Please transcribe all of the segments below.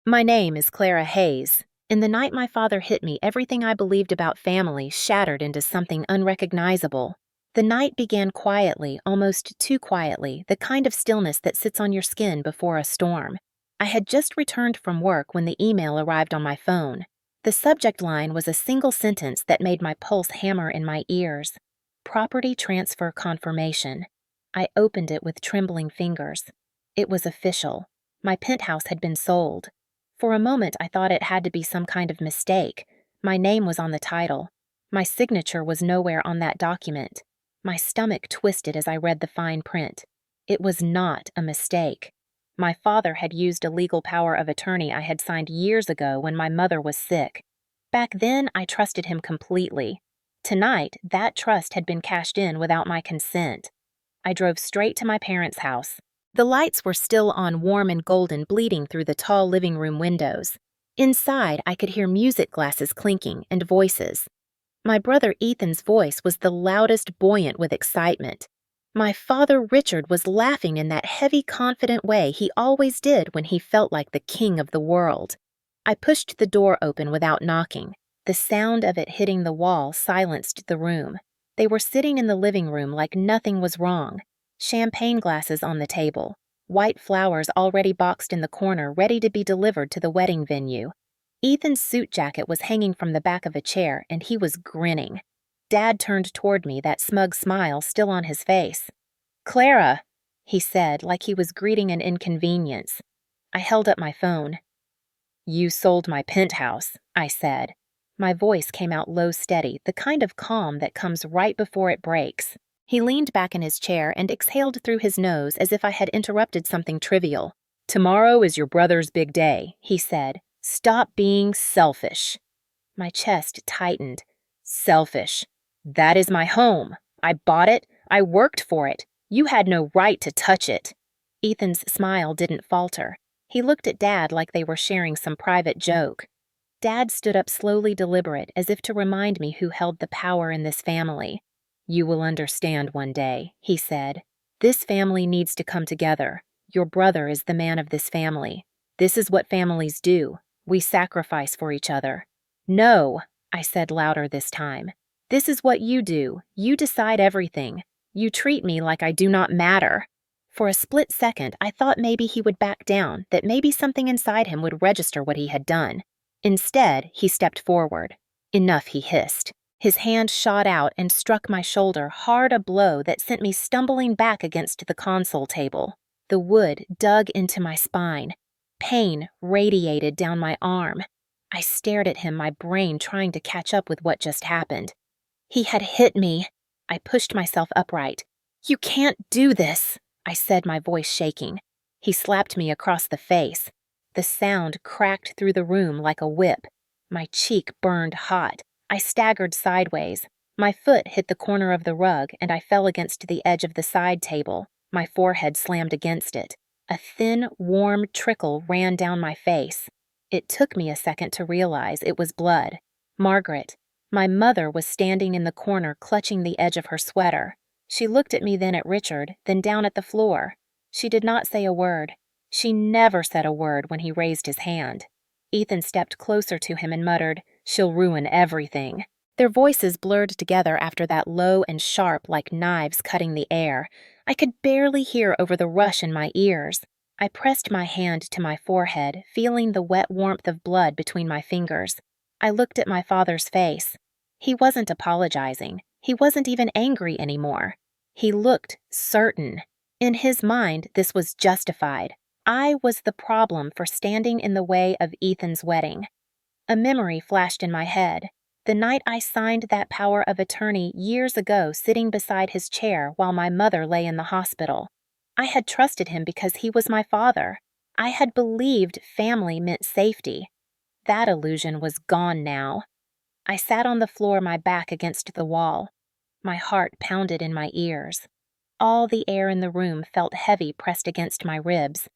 My name is Clara Hayes. In the night my father hit me, everything I believed about family shattered into something unrecognizable. The night began quietly, almost too quietly, the kind of stillness that sits on your skin before a storm. I had just returned from work when the email arrived on my phone. The subject line was a single sentence that made my pulse hammer in my ears. Property transfer confirmation. I opened it with trembling fingers. It was official. My penthouse had been sold. For a moment, I thought it had to be some kind of mistake. My name was on the title. My signature was nowhere on that document. My stomach twisted as I read the fine print. It was not a mistake. My father had used a legal power of attorney I had signed years ago when my mother was sick. Back then, I trusted him completely. Tonight, that trust had been cashed in without my consent. I drove straight to my parents' house. The lights were still on, warm and golden, bleeding through the tall living room windows. Inside, I could hear music glasses clinking and voices. My brother Ethan's voice was the loudest, buoyant with excitement. My father Richard was laughing in that heavy, confident way he always did when he felt like the king of the world. I pushed the door open without knocking. The sound of it hitting the wall silenced the room. They were sitting in the living room like nothing was wrong. Champagne glasses on the table, white flowers already boxed in the corner ready to be delivered to the wedding venue. Ethan's suit jacket was hanging from the back of a chair, and he was grinning. Dad turned toward me, that smug smile still on his face. "Clara," he said, like he was greeting an inconvenience. I held up my phone. "You sold my penthouse," I said. My voice came out low, steady, the kind of calm that comes right before it breaks. He leaned back in his chair and exhaled through his nose as if I had interrupted something trivial. "Tomorrow is your brother's big day," he said. "Stop being selfish." My chest tightened. Selfish. That is my home. I bought it. I worked for it. You had no right to touch it. Ethan's smile didn't falter. He looked at Dad like they were sharing some private joke. Dad stood up slowly, deliberate, as if to remind me who held the power in this family. "You will understand one day," he said. "This family needs to come together. Your brother is the man of this family. This is what families do. We sacrifice for each other." "No," I said louder this time. "This is what you do. You decide everything. You treat me like I do not matter." For a split second, I thought maybe he would back down, that maybe something inside him would register what he had done. Instead, he stepped forward. "Enough," he hissed. His hand shot out and struck my shoulder hard, a blow that sent me stumbling back against the console table. The wood dug into my spine. Pain radiated down my arm. I stared at him, my brain trying to catch up with what just happened. He had hit me. I pushed myself upright. "You can't do this," I said, my voice shaking. He slapped me across the face. The sound cracked through the room like a whip. My cheek burned hot. I staggered sideways. My foot hit the corner of the rug, and I fell against the edge of the side table. My forehead slammed against it. A thin, warm trickle ran down my face. It took me a second to realize it was blood. Margaret, my mother, was standing in the corner, clutching the edge of her sweater. She looked at me, then at Richard, then down at the floor. She did not say a word. She never said a word when he raised his hand. Ethan stepped closer to him and muttered, "She'll ruin everything." Their voices blurred together after that, low and sharp like knives cutting the air. I could barely hear over the rush in my ears. I pressed my hand to my forehead, feeling the wet warmth of blood between my fingers. I looked at my father's face. He wasn't apologizing. He wasn't even angry anymore. He looked certain. In his mind, this was justified. I was the problem for standing in the way of Ethan's wedding. A memory flashed in my head. The night I signed that power of attorney years ago, sitting beside his chair while my mother lay in the hospital. I had trusted him because he was my father. I had believed family meant safety. That illusion was gone now. I sat on the floor, my back against the wall. My heart pounded in my ears. All the air in the room felt heavy, pressed against my ribs.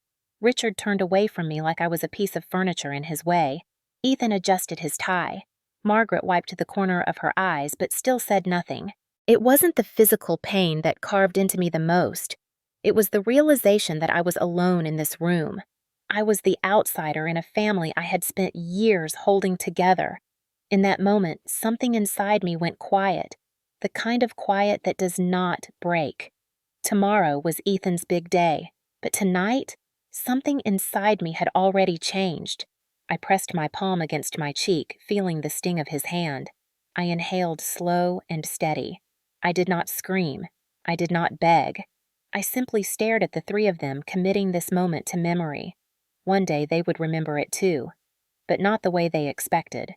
Richard turned away from me like I was a piece of furniture in his way. Ethan adjusted his tie. Margaret wiped the corner of her eyes, but still said nothing. It wasn't the physical pain that carved into me the most. It was the realization that I was alone in this room. I was the outsider in a family I had spent years holding together. In that moment, something inside me went quiet, the kind of quiet that does not break. Tomorrow was Ethan's big day, but tonight, something inside me had already changed. I pressed my palm against my cheek, feeling the sting of his hand. I inhaled slow and steady. I did not scream. I did not beg. I simply stared at the three of them, committing this moment to memory. One day they would remember it too, but not the way they expected.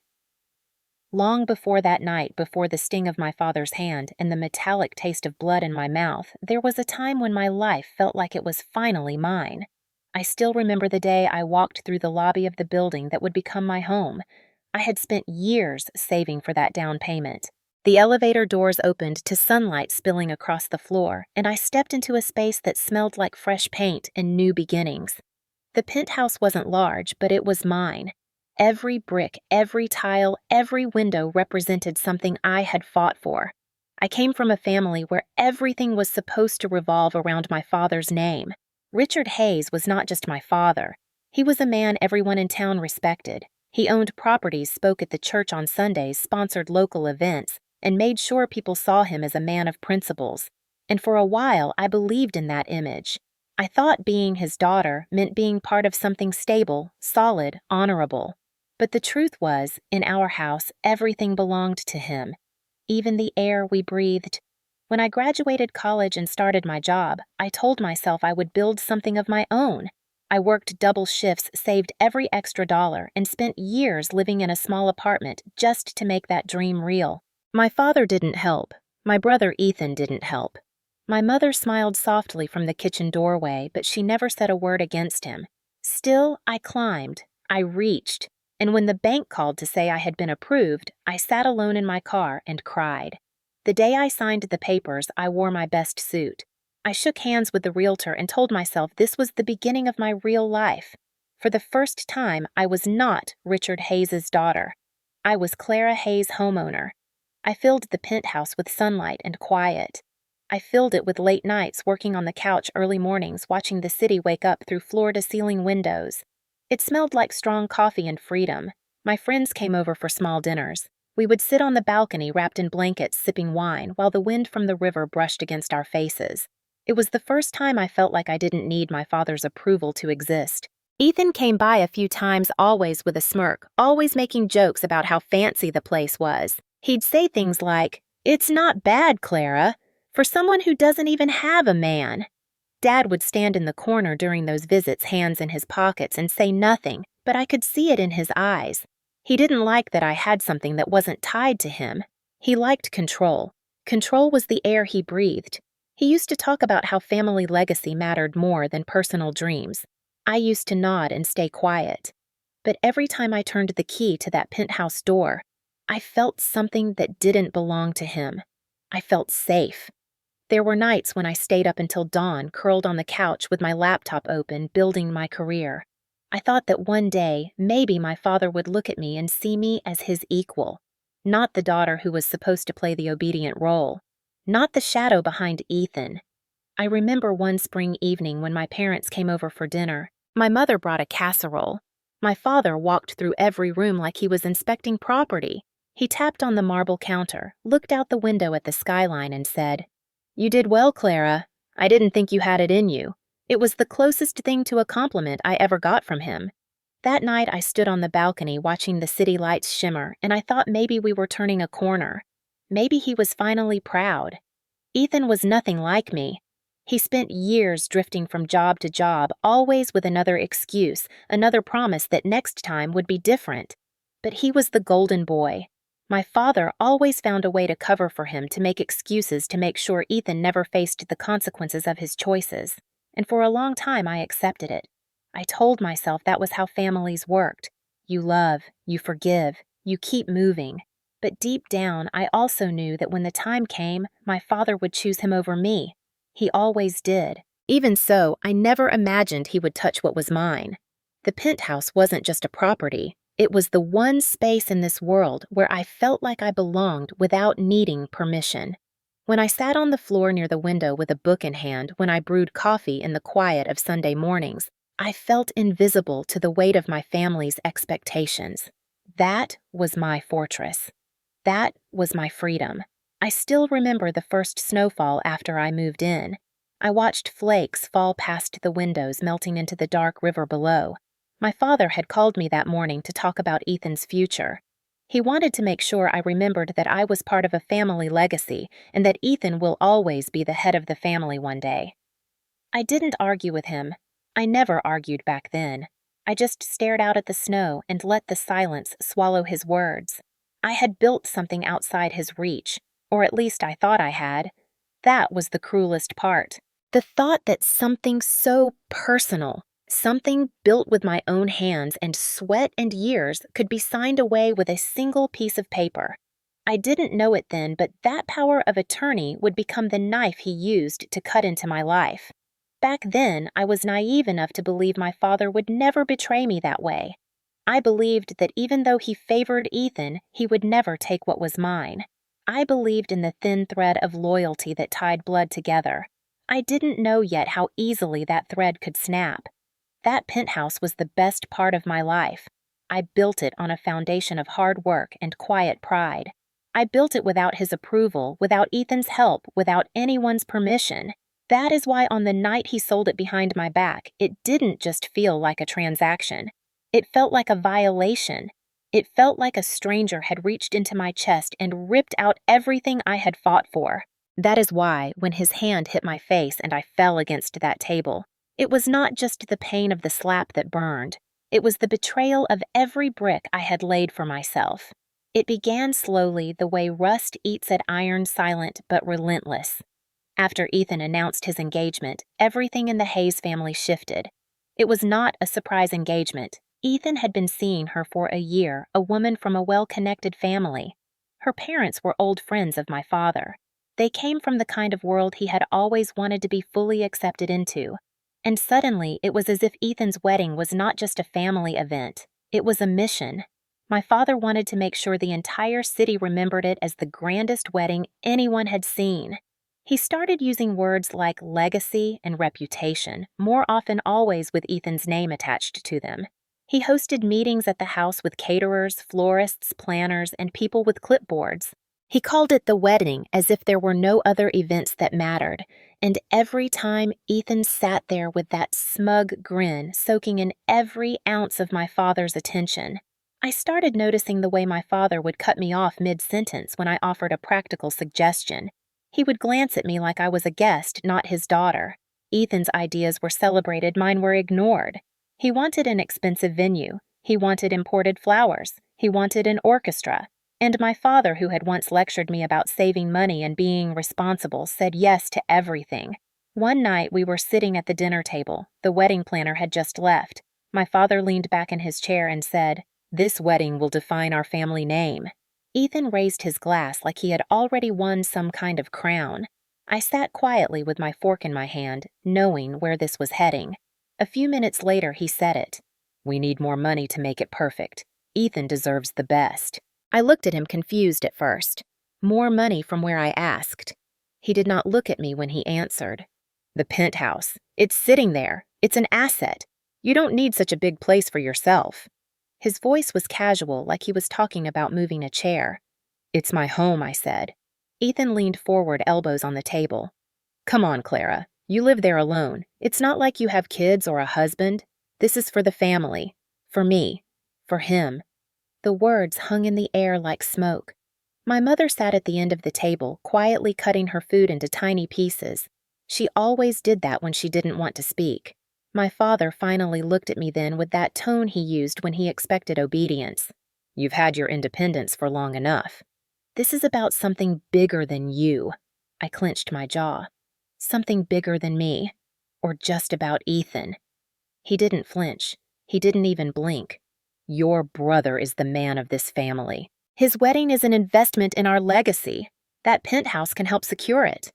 Long before that night, before the sting of my father's hand and the metallic taste of blood in my mouth, there was a time when my life felt like it was finally mine. I still remember the day I walked through the lobby of the building that would become my home. I had spent years saving for that down payment. The elevator doors opened to sunlight spilling across the floor, and I stepped into a space that smelled like fresh paint and new beginnings. The penthouse wasn't large, but it was mine. Every brick, every tile, every window represented something I had fought for. I came from a family where everything was supposed to revolve around my father's name. Richard Hayes was not just my father. He was a man everyone in town respected. He owned properties, spoke at the church on Sundays, sponsored local events, and made sure people saw him as a man of principles. And for a while, I believed in that image. I thought being his daughter meant being part of something stable, solid, honorable. But the truth was, in our house, everything belonged to him, even the air we breathed. When I graduated college and started my job, I told myself I would build something of my own. I worked double shifts, saved every extra dollar, and spent years living in a small apartment just to make that dream real. My father didn't help. My brother Ethan didn't help. My mother smiled softly from the kitchen doorway, but she never said a word against him. Still, I climbed. I reached. And when the bank called to say I had been approved, I sat alone in my car and cried. The day I signed the papers, I wore my best suit. I shook hands with the realtor and told myself this was the beginning of my real life. For the first time, I was not Richard Hayes' daughter. I was Clara Hayes' homeowner. I filled the penthouse with sunlight and quiet. I filled it with late nights working on the couch, early mornings watching the city wake up through floor-to-ceiling windows. It smelled like strong coffee and freedom. My friends came over for small dinners. We would sit on the balcony wrapped in blankets sipping wine while the wind from the river brushed against our faces. It was the first time I felt like I didn't need my father's approval to exist. Ethan came by a few times, always with a smirk, always making jokes about how fancy the place was. He'd say things like, "It's not bad, Clara, for someone who doesn't even have a man." Dad would stand in the corner during those visits, hands in his pockets, and say nothing, but I could see it in his eyes. He didn't like that I had something that wasn't tied to him. He liked control. Control was the air he breathed. He used to talk about how family legacy mattered more than personal dreams. I used to nod and stay quiet. But every time I turned the key to that penthouse door, I felt something that didn't belong to him. I felt safe. There were nights when I stayed up until dawn, curled on the couch with my laptop open, building my career. I thought that one day, maybe my father would look at me and see me as his equal. Not the daughter who was supposed to play the obedient role. Not the shadow behind Ethan. I remember one spring evening when my parents came over for dinner. My mother brought a casserole. My father walked through every room like he was inspecting property. He tapped on the marble counter, looked out the window at the skyline and said, "You did well, Clara. I didn't think you had it in you." It was the closest thing to a compliment I ever got from him. That night I stood on the balcony watching the city lights shimmer, and I thought maybe we were turning a corner. Maybe he was finally proud. Ethan was nothing like me. He spent years drifting from job to job, always with another excuse, another promise that next time would be different. But he was the golden boy. My father always found a way to cover for him, to make excuses to make sure Ethan never faced the consequences of his choices. And for a long time I accepted it. I told myself that was how families worked. You love, you forgive, you keep moving. But deep down, I also knew that when the time came, my father would choose him over me. He always did. Even so, I never imagined he would touch what was mine. The penthouse wasn't just a property. It was the one space in this world where I felt like I belonged without needing permission. When I sat on the floor near the window with a book in hand, when I brewed coffee in the quiet of Sunday mornings, I felt invisible to the weight of my family's expectations. That was my fortress. That was my freedom. I still remember the first snowfall after I moved in. I watched flakes fall past the windows, melting into the dark river below. My father had called me that morning to talk about Ethan's future. He wanted to make sure I remembered that I was part of a family legacy and that Ethan will always be the head of the family one day. I didn't argue with him. I never argued back then. I just stared out at the snow and let the silence swallow his words. I had built something outside his reach, or at least I thought I had. That was the cruelest part. The thought that something so personal, something built with my own hands and sweat and years, could be signed away with a single piece of paper. I didn't know it then, but that power of attorney would become the knife he used to cut into my life. Back then, I was naive enough to believe my father would never betray me that way. I believed that even though he favored Ethan, he would never take what was mine. I believed in the thin thread of loyalty that tied blood together. I didn't know yet how easily that thread could snap. That penthouse was the best part of my life. I built it on a foundation of hard work and quiet pride. I built it without his approval, without Ethan's help, without anyone's permission. That is why on the night he sold it behind my back, it didn't just feel like a transaction. It felt like a violation. It felt like a stranger had reached into my chest and ripped out everything I had fought for. That is why, when his hand hit my face and I fell against that table, it was not just the pain of the slap that burned. It was the betrayal of every brick I had laid for myself. It began slowly, the way rust eats at iron, silent but relentless. After Ethan announced his engagement, everything in the Hayes family shifted. It was not a surprise engagement. Ethan had been seeing her for a year, a woman from a well-connected family. Her parents were old friends of my father. They came from the kind of world he had always wanted to be fully accepted into. And suddenly, it was as if Ethan's wedding was not just a family event. It was a mission. My father wanted to make sure the entire city remembered it as the grandest wedding anyone had seen. He started using words like legacy and reputation, more often always with Ethan's name attached to them. He hosted meetings at the house with caterers, florists, planners, and people with clipboards. He called it the wedding as if there were no other events that mattered, and every time Ethan sat there with that smug grin soaking in every ounce of my father's attention. I started noticing the way my father would cut me off mid-sentence when I offered a practical suggestion. He would glance at me like I was a guest, not his daughter. Ethan's ideas were celebrated, mine were ignored. He wanted an expensive venue. He wanted imported flowers. He wanted an orchestra. And my father, who had once lectured me about saving money and being responsible, said yes to everything. One night we were sitting at the dinner table. The wedding planner had just left. My father leaned back in his chair and said, "This wedding will define our family name." Ethan raised his glass like he had already won some kind of crown. I sat quietly with my fork in my hand, knowing where this was heading. A few minutes later, he said it. "We need more money to make it perfect. Ethan deserves the best." I looked at him confused at first. More money from where I asked. He did not look at me when he answered. "The penthouse. It's sitting there. It's an asset. You don't need such a big place for yourself." His voice was casual, like he was talking about moving a chair. "It's my home," I said. Ethan leaned forward, elbows on the table. "Come on, Clara. You live there alone. It's not like you have kids or a husband. This is for the family. For me. For him." The words hung in the air like smoke. My mother sat at the end of the table, quietly cutting her food into tiny pieces. She always did that when she didn't want to speak. My father finally looked at me then with that tone he used when he expected obedience. "You've had your independence for long enough. This is about something bigger than you." I clenched my jaw. Something bigger than me. Or just about Ethan. He didn't flinch. He didn't even blink. "Your brother is the man of this family. His wedding is an investment in our legacy. That penthouse can help secure it."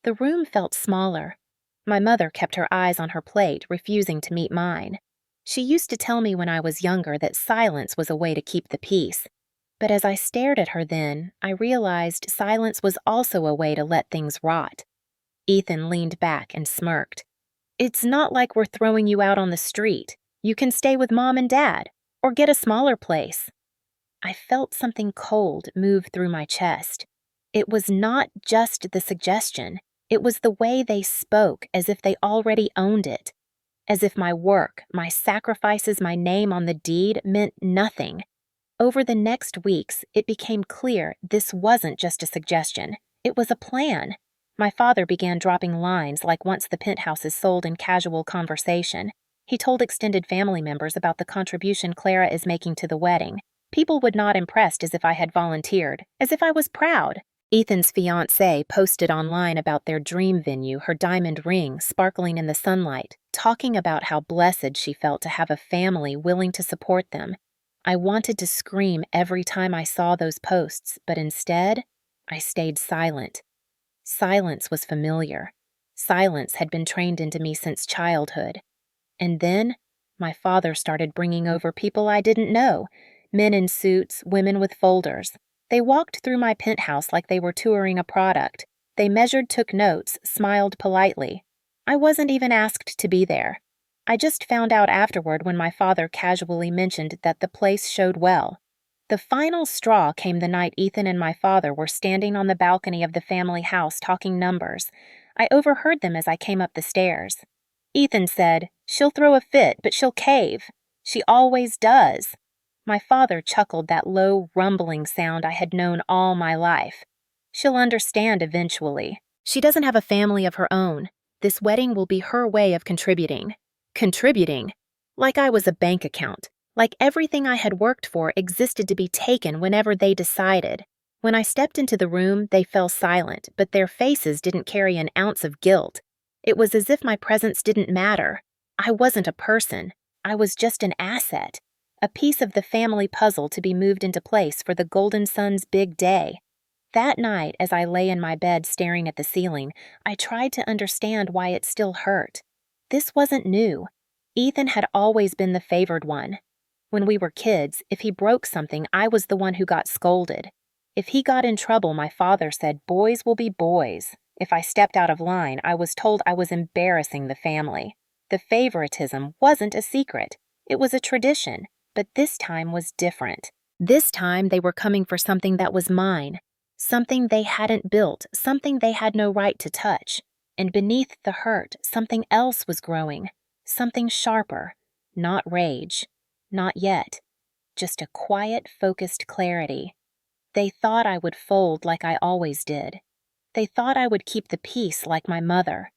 The room felt smaller. My mother kept her eyes on her plate, refusing to meet mine. She used to tell me when I was younger that silence was a way to keep the peace. But as I stared at her then, I realized silence was also a way to let things rot. Ethan leaned back and smirked. It's not like we're throwing you out on the street. You can stay with mom and dad, or get a smaller place." I felt something cold move through my chest. It was not just the suggestion, it was the way they spoke, as if they already owned it. As if my work, my sacrifices, my name on the deed meant nothing. Over the next weeks, it became clear this wasn't just a suggestion. It was a plan. My father began dropping lines like once the penthouse is sold in casual conversation. He told extended family members about the contribution Clara is making to the wedding. People would nod impressed as if I had volunteered, as if I was proud. Ethan's fiancée posted online about their dream venue, her diamond ring sparkling in the sunlight, talking about how blessed she felt to have a family willing to support them. I wanted to scream every time I saw those posts, but instead, I stayed silent. Silence was familiar. Silence had been trained into me since childhood. And then, my father started bringing over people I didn't know, men in suits, women with folders. They walked through my penthouse like they were touring a product. They measured, took notes, smiled politely. I wasn't even asked to be there. I just found out afterward when my father casually mentioned that the place showed well. The final straw came the night Ethan and my father were standing on the balcony of the family house talking numbers. I overheard them as I came up the stairs. Ethan said, "She'll throw a fit, but she'll cave. She always does." My father chuckled, that low, rumbling sound I had known all my life. "She'll understand eventually. She doesn't have a family of her own. This wedding will be her way of contributing." Contributing? Like I was a bank account. Like everything I had worked for existed to be taken whenever they decided. When I stepped into the room, they fell silent, but their faces didn't carry an ounce of guilt. It was as if my presence didn't matter. I wasn't a person. I was just an asset. A piece of the family puzzle to be moved into place for the Golden Sun's big day. That night, as I lay in my bed staring at the ceiling, I tried to understand why it still hurt. This wasn't new. Ethan had always been the favored one. When we were kids, if he broke something, I was the one who got scolded. If he got in trouble, my father said, "Boys will be boys." If I stepped out of line, I was told I was embarrassing the family. The favoritism wasn't a secret. It was a tradition, but this time was different. This time they were coming for something that was mine. Something they hadn't built, something they had no right to touch. And beneath the hurt, something else was growing. Something sharper. Not rage. Not yet. Just a quiet, focused clarity. They thought I would fold like I always did. They thought I would keep the peace like my mother.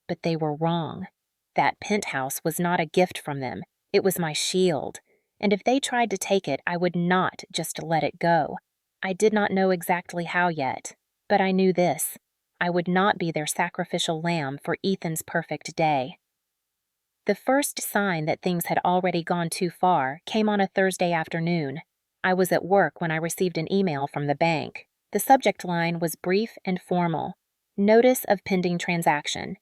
But they were wrong. That penthouse was not a gift from them. It was my shield. And if they tried to take it, I would not just let it go. I did not know exactly how yet, but I knew this. I would not be their sacrificial lamb for Ethan's perfect day. The first sign that things had already gone too far came on a Thursday afternoon. I was at work when I received an email from the bank. The subject line was brief and formal. Notice of pending transaction.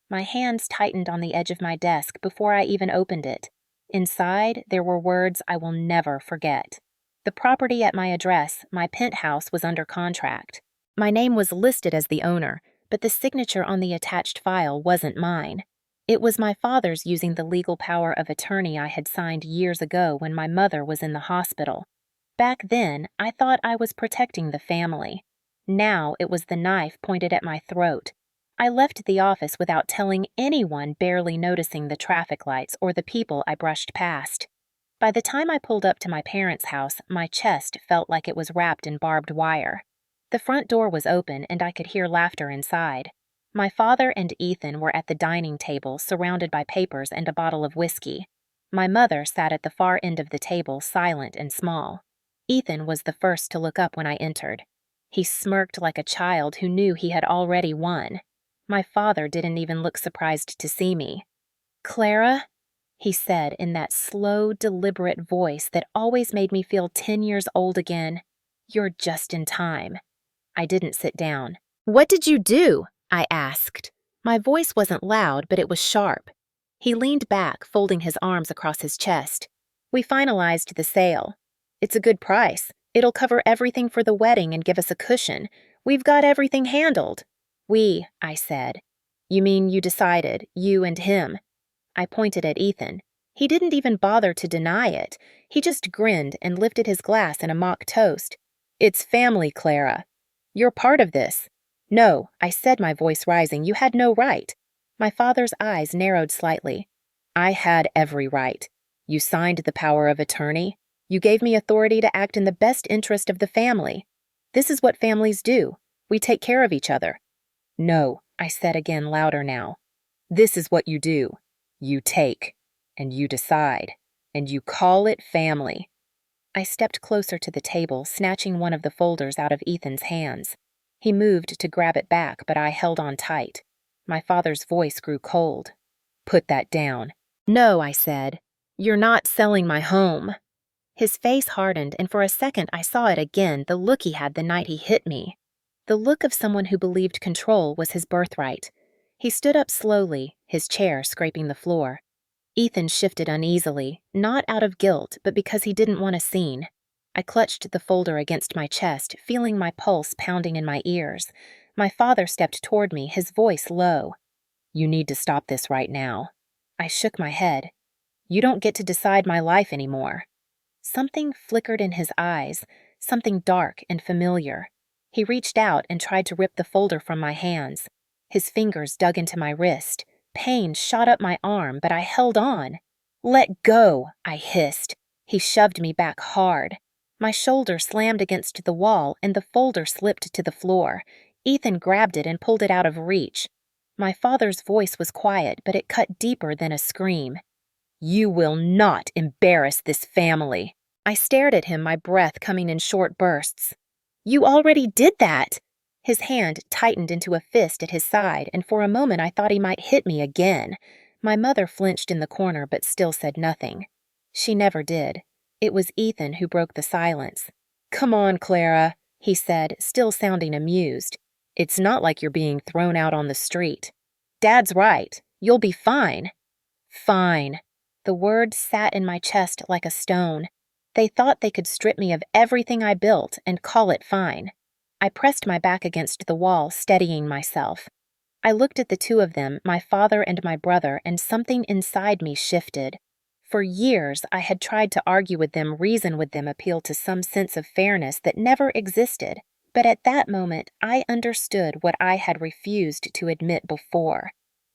My hands tightened on the edge of my desk before I even opened it. Inside, there were words I will never forget. The property at my address, my penthouse, was under contract. My name was listed as the owner, but the signature on the attached file wasn't mine. It was my father's using the legal power of attorney I had signed years ago when my mother was in the hospital. Back then, I thought I was protecting the family. Now it was the knife pointed at my throat. I left the office without telling anyone, barely noticing the traffic lights or the people I brushed past. By the time I pulled up to my parents' house, my chest felt like it was wrapped in barbed wire. The front door was open and I could hear laughter inside. My father and Ethan were at the dining table, surrounded by papers and a bottle of whiskey. My mother sat at the far end of the table, silent and small. Ethan was the first to look up when I entered. He smirked like a child who knew he had already won. My father didn't even look surprised to see me. "Clara?" he said in that slow, deliberate voice that always made me feel 10 years old again. "You're just in time." I didn't sit down. "What did you do?" I asked. My voice wasn't loud, but it was sharp. He leaned back, folding his arms across his chest. "We finalized the sale. It's a good price. It'll cover everything for the wedding and give us a cushion. We've got everything handled." "We," I said. You mean you decided, you and him? I pointed at Ethan. He didn't even bother to deny it. He just grinned and lifted his glass in a mock toast. It's family, Clara. You're part of this. No, I said, my voice rising, you had no right. My father's eyes narrowed slightly. I had every right. You signed the power of attorney. You gave me authority to act in the best interest of the family. This is what families do. We take care of each other. No, I said again, louder now. This is what you do. You take, and you decide, and you call it family. I stepped closer to the table, snatching one of the folders out of Ethan's hands. He moved to grab it back, but I held on tight. My father's voice grew cold. Put that down. No, I said. You're not selling my home. His face hardened, and for a second I saw it again, the look he had the night he hit me. The look of someone who believed control was his birthright. He stood up slowly, his chair scraping the floor. Ethan shifted uneasily, not out of guilt, but because he didn't want a scene. I clutched the folder against my chest, feeling my pulse pounding in my ears. My father stepped toward me, his voice low. You need to stop this right now. I shook my head. You don't get to decide my life anymore. Something flickered in his eyes, something dark and familiar. He reached out and tried to rip the folder from my hands. His fingers dug into my wrist. Pain shot up my arm, but I held on. Let go, I hissed. He shoved me back hard. My shoulder slammed against the wall, and the folder slipped to the floor. Ethan grabbed it and pulled it out of reach. My father's voice was quiet, but it cut deeper than a scream. You will not embarrass this family. I stared at him, my breath coming in short bursts. You already did that. His hand tightened into a fist at his side, and for a moment I thought he might hit me again. My mother flinched in the corner but still said nothing. She never did. It was Ethan who broke the silence. Come on, Clara, he said, still sounding amused. It's not like you're being thrown out on the street. Dad's right. You'll be fine. Fine. The word sat in my chest like a stone. They thought they could strip me of everything I built and call it fine. I pressed my back against the wall, steadying myself. I looked at the two of them, my father and my brother, and something inside me shifted. For years, I had tried to argue with them, reason with them, appeal to some sense of fairness that never existed. But at that moment, I understood what I had refused to admit before.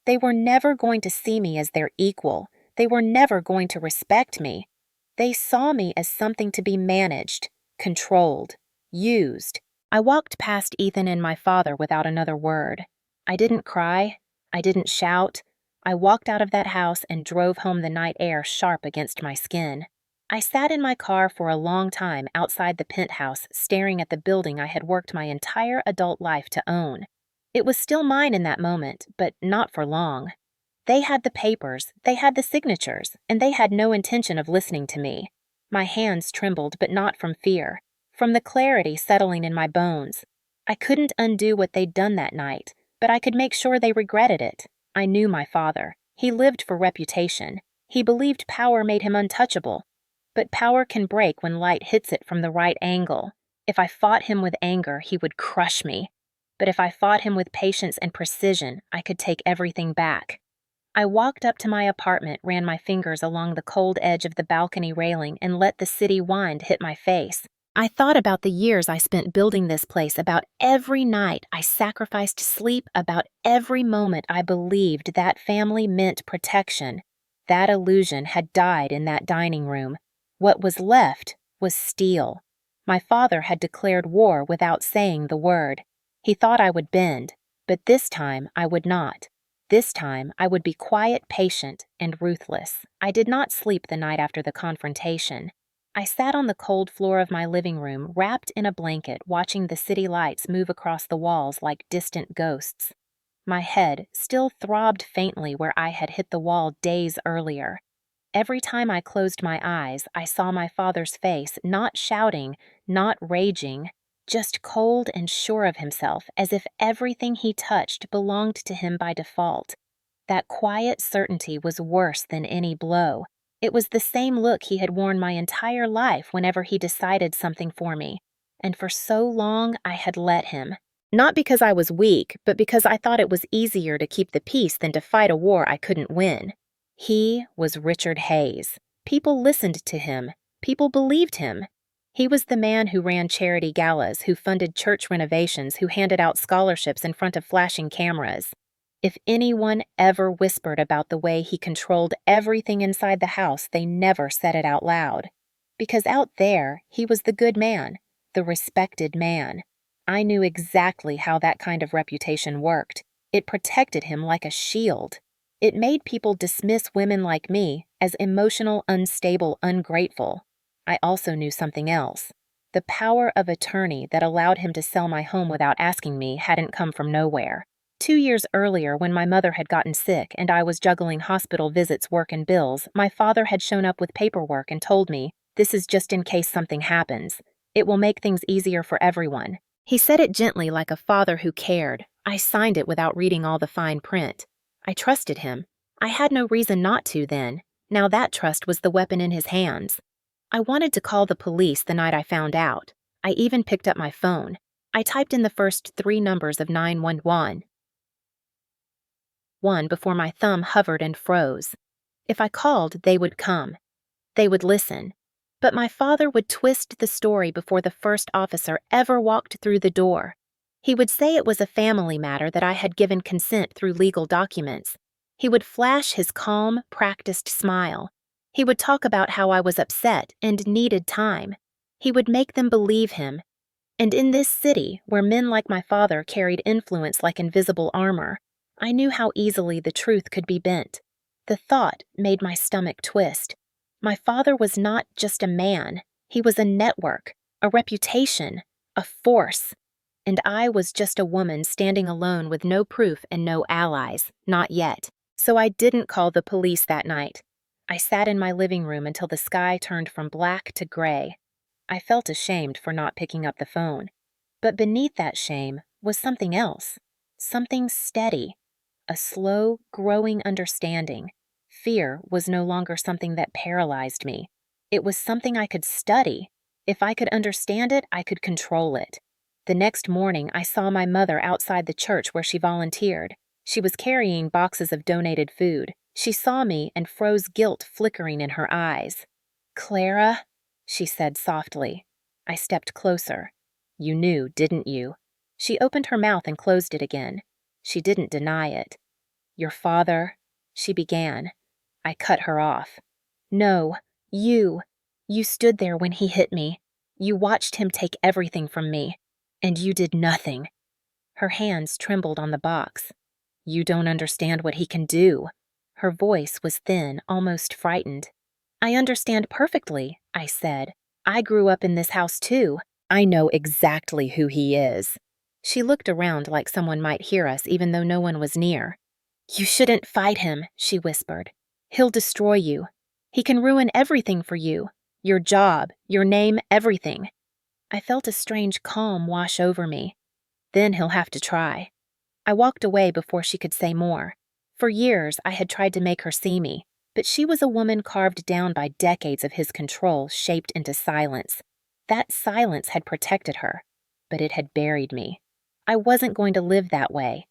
They were never going to see me as their equal. They were never going to respect me. They saw me as something to be managed, controlled, used. I walked past Ethan and my father without another word. I didn't cry. I didn't shout. I walked out of that house and drove home, the night air sharp against my skin. I sat in my car for a long time outside the Penthouse, staring at the building I had worked my entire adult life to own. It was still mine in that moment, but not for long. They had the papers, they had the signatures, and they had no intention of listening to me. My hands trembled, but not from fear. From the clarity settling in my bones. I couldn't undo what they'd done that night, but I could make sure they regretted it. I knew my father. He lived for reputation. He believed power made him untouchable. But power can break when light hits it from the right angle. If I fought him with anger, he would crush me. But if I fought him with patience and precision, I could take everything back. I walked up to my apartment, ran my fingers along the cold edge of the balcony railing, and let the city wind hit my face. I thought about the years I spent building this place, about every night I sacrificed sleep, about every moment I believed that family meant protection. That illusion had died in that dining room. What was left was steel. My father had declared war without saying the word. He thought I would bend, but this time I would not. This time I would be quiet, patient, and ruthless. I did not sleep the night after the confrontation. I sat on the cold floor of my living room, wrapped in a blanket, watching the city lights move across the walls like distant ghosts. My head still throbbed faintly where I had hit the wall days earlier. Every time I closed my eyes, I saw my father's face, not shouting, not raging, just cold and sure of himself, as if everything he touched belonged to him by default. That quiet certainty was worse than any blow. It was the same look he had worn my entire life whenever he decided something for me, and for so long I had let him. Not because I was weak, but because I thought it was easier to keep the peace than to fight a war I couldn't win. He was Richard Hayes. People listened to him. People believed him. He was the man who ran charity galas, who funded church renovations, who handed out scholarships in front of flashing cameras. If anyone ever whispered about the way he controlled everything inside the house, they never said it out loud. Because out there, he was the good man, the respected man. I knew exactly how that kind of reputation worked. It protected him like a shield. It made people dismiss women like me as emotional, unstable, ungrateful. I also knew something else. The power of attorney that allowed him to sell my home without asking me hadn't come from nowhere. 2 years earlier, when my mother had gotten sick and I was juggling hospital visits, work, and bills, my father had shown up with paperwork and told me, "This is just in case something happens. It will make things easier for everyone." He said it gently, like a father who cared. I signed it without reading all the fine print. I trusted him. I had no reason not to then. Now that trust was the weapon in his hands. I wanted to call the police the night I found out. I even picked up my phone. I typed in the first 3 numbers of 911 before my thumb hovered and froze. If I called, they would come. They would listen. But my father would twist the story before the first officer ever walked through the door. He would say it was a family matter that I had given consent through legal documents. He would flash his calm, practiced smile. He would talk about how I was upset and needed time. He would make them believe him. And in this city, where men like my father carried influence like invisible armor, I knew how easily the truth could be bent. The thought made my stomach twist. My father was not just a man. He was a network, a reputation, a force. And I was just a woman standing alone with no proof and no allies, not yet. So I didn't call the police that night. I sat in my living room until the sky turned from black to gray. I felt ashamed for not picking up the phone. But beneath that shame was something else, something steady, a slow, growing understanding. Fear was no longer something that paralyzed me. It was something I could study. If I could understand it, I could control it. The next morning, I saw my mother outside the church where she volunteered. She was carrying boxes of donated food. She saw me and froze guilt flickering in her eyes. "Clara," she said softly. I stepped closer. "You knew, didn't you?" She opened her mouth and closed it again. She didn't deny it. "Your father," she began. I cut her off. "No, you. You stood there when he hit me. You watched him take everything from me. And you did nothing." Her hands trembled on the box. "You don't understand what he can do." Her voice was thin, almost frightened. "I understand perfectly," I said. "I grew up in this house too. I know exactly who he is." She looked around like someone might hear us even though no one was near. "You shouldn't fight him," she whispered. "He'll destroy you. He can ruin everything for you. Your job, your name, everything." I felt a strange calm wash over me. "Then he'll have to try." I walked away before she could say more. For years, I had tried to make her see me, but she was a woman carved down by decades of his control, shaped into silence. That silence had protected her, but it had buried me. I wasn't going to live that way.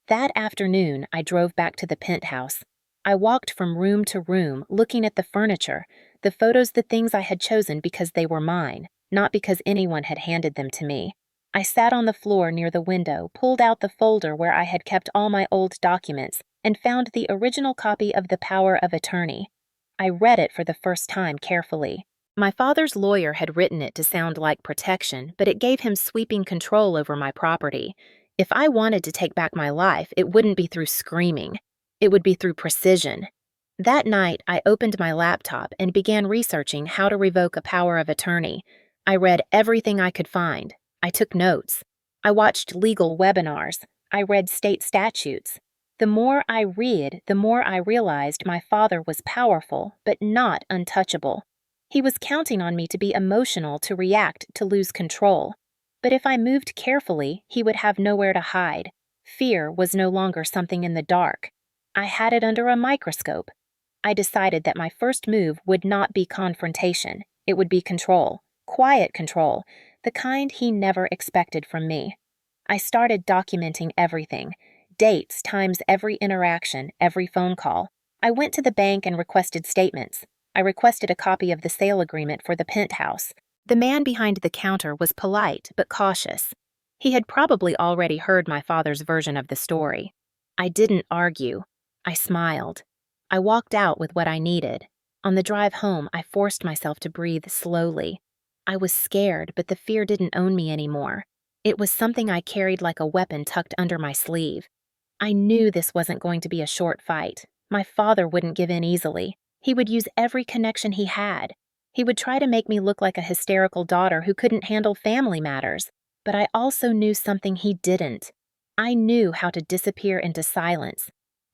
That afternoon, I drove back to the penthouse. I walked from room to room, looking at the furniture, the photos, the things I had chosen because they were mine, not because anyone had handed them to me. I sat on the floor near the window, pulled out the folder where I had kept all my old documents, and found the original copy of The Power of Attorney. I read it for the first time carefully. My father's lawyer had written it to sound like protection, but it gave him sweeping control over my property. If I wanted to take back my life, it wouldn't be through screaming. It would be through precision. That night, I opened my laptop and began researching how to revoke a power of attorney. I read everything I could find. I took notes. I watched legal webinars. I read state statutes. The more I read, the more I realized my father was powerful, but not untouchable. He was counting on me to be emotional, to react, to lose control. But if I moved carefully, he would have nowhere to hide. Fear was no longer something in the dark. I had it under a microscope. I decided that my first move would not be confrontation. It would be control. Quiet control. The kind he never expected from me. I started documenting everything: dates, times, every interaction, every phone call. I went to the bank and requested statements. I requested a copy of the sale agreement for the Penthouse. The man behind the counter was polite but cautious. He had probably already heard my father's version of the story. I didn't argue. I smiled. I walked out with what I needed. On the drive home, I forced myself to breathe slowly. I was scared, but the fear didn't own me anymore. It was something I carried like a weapon tucked under my sleeve. I knew this wasn't going to be a short fight. My father wouldn't give in easily. He would use every connection he had. He would try to make me look like a hysterical daughter who couldn't handle family matters. But I also knew something he didn't. I knew how to disappear into silence.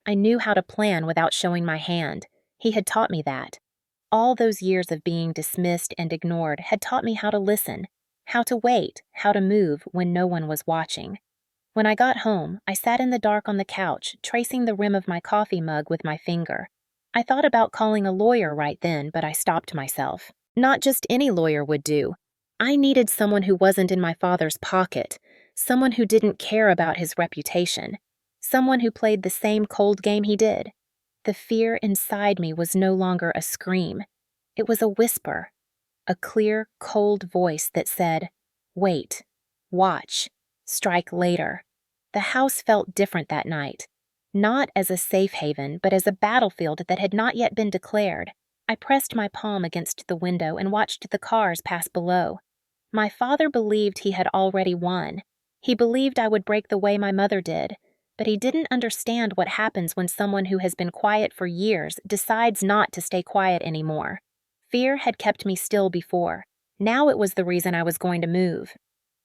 I knew how to plan without showing my hand. He had taught me that. All those years of being dismissed and ignored had taught me how to listen, how to wait, how to move when no one was watching. When I got home, I sat in the dark on the couch, tracing the rim of my coffee mug with my finger. I thought about calling a lawyer right then, but I stopped myself. Not just any lawyer would do. I needed someone who wasn't in my father's pocket, someone who didn't care about his reputation, someone who played the same cold game he did. The fear inside me was no longer a scream. It was a whisper, a clear, cold voice that said, "Wait, watch, strike later." The house felt different that night. Not as a safe haven, but as a battlefield that had not yet been declared. I pressed my palm against the window and watched the cars pass below. My father believed he had already won. He believed I would break the way my mother did. But he didn't understand what happens when someone who has been quiet for years decides not to stay quiet anymore. Fear had kept me still before. Now it was the reason I was going to move.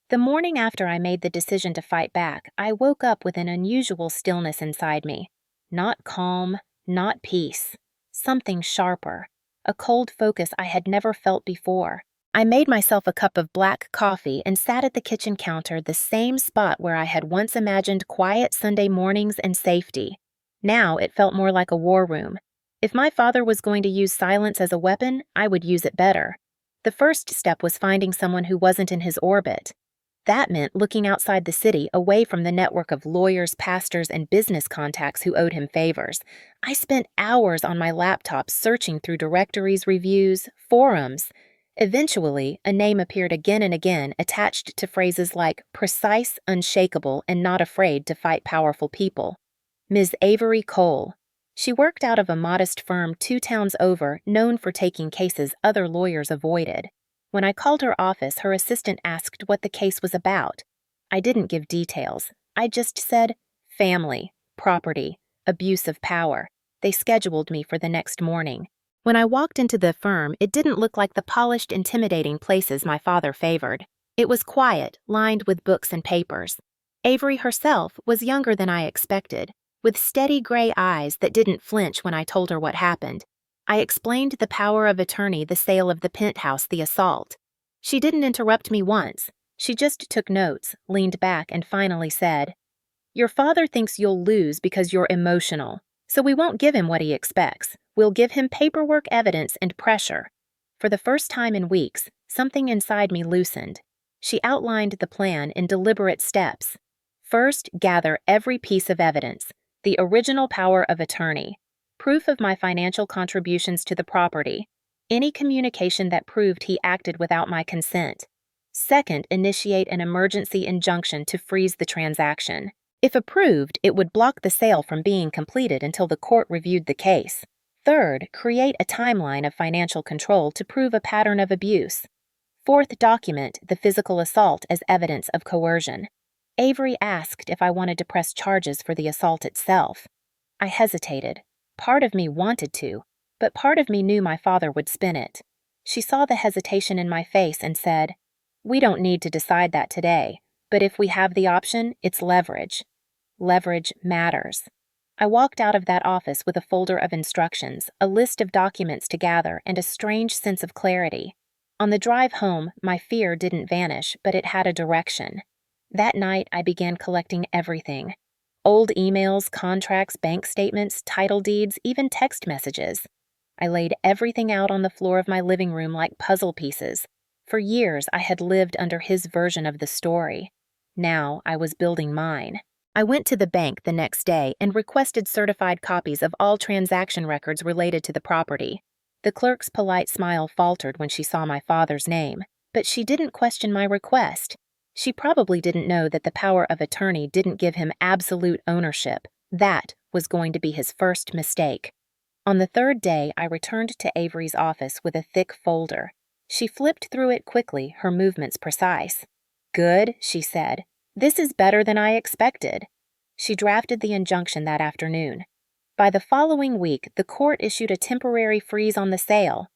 The morning after I made the decision to fight back, I woke up with an unusual stillness inside me. Not calm, not peace. Something sharper. A cold focus I had never felt before. I made myself a cup of black coffee and sat at the kitchen counter, the same spot where I had once imagined quiet Sunday mornings and safety. Now it felt more like a war room. If my father was going to use silence as a weapon, I would use it better. The first step was finding someone who wasn't in his orbit. That meant looking outside the city, away from the network of lawyers, pastors, and business contacts who owed him favors. I spent hours on my laptop searching through directories, reviews, forums. Eventually, a name appeared again and again, attached to phrases like precise, unshakable, and not afraid to fight powerful people. Ms. Avery Cole. She worked out of a modest firm 2 towns over, known for taking cases other lawyers avoided. When I called her office, her assistant asked what the case was about. I didn't give details. I just said, family, property, abuse of power. They scheduled me for the next morning. When I walked into the firm, it didn't look like the polished, intimidating places my father favored. It was quiet, lined with books and papers. Avery herself was younger than I expected, with steady gray eyes that didn't flinch when I told her what happened. I explained the power of attorney, the sale of the Penthouse, the assault. She didn't interrupt me once. She just took notes, leaned back, and finally said, "Your father thinks you'll lose because you're emotional, so we won't give him what he expects. We'll give him paperwork, evidence, and pressure." For the first time in weeks, something inside me loosened. She outlined the plan in deliberate steps. First, gather every piece of evidence: the original power of attorney, proof of my financial contributions to the property, any communication that proved he acted without my consent. Second, initiate an emergency injunction to freeze the transaction. If approved, it would block the sale from being completed until the court reviewed the case. Third, create a timeline of financial control to prove a pattern of abuse. Fourth, document the physical assault as evidence of coercion. Avery asked if I wanted to press charges for the assault itself. I hesitated. Part of me wanted to, but part of me knew my father would spin it. She saw the hesitation in my face and said, "We don't need to decide that today, but if we have the option, it's leverage. Leverage matters." I walked out of that office with a folder of instructions, a list of documents to gather, and a strange sense of clarity. On the drive home, my fear didn't vanish, but it had a direction. That night, I began collecting everything: old emails, contracts, bank statements, title deeds, even text messages. I laid everything out on the floor of my living room like puzzle pieces. For years, I had lived under his version of the story. Now I was building mine. I went to the bank the next day and requested certified copies of all transaction records related to the property. The clerk's polite smile faltered when she saw my father's name, but she didn't question my request. She probably didn't know that the power of attorney didn't give him absolute ownership. That was going to be his first mistake. On the third day, I returned to Avery's office with a thick folder. She flipped through it quickly, her movements precise. "Good," she said. "This is better than I expected." She drafted the injunction that afternoon. By the following week, the court issued a temporary freeze on the sale.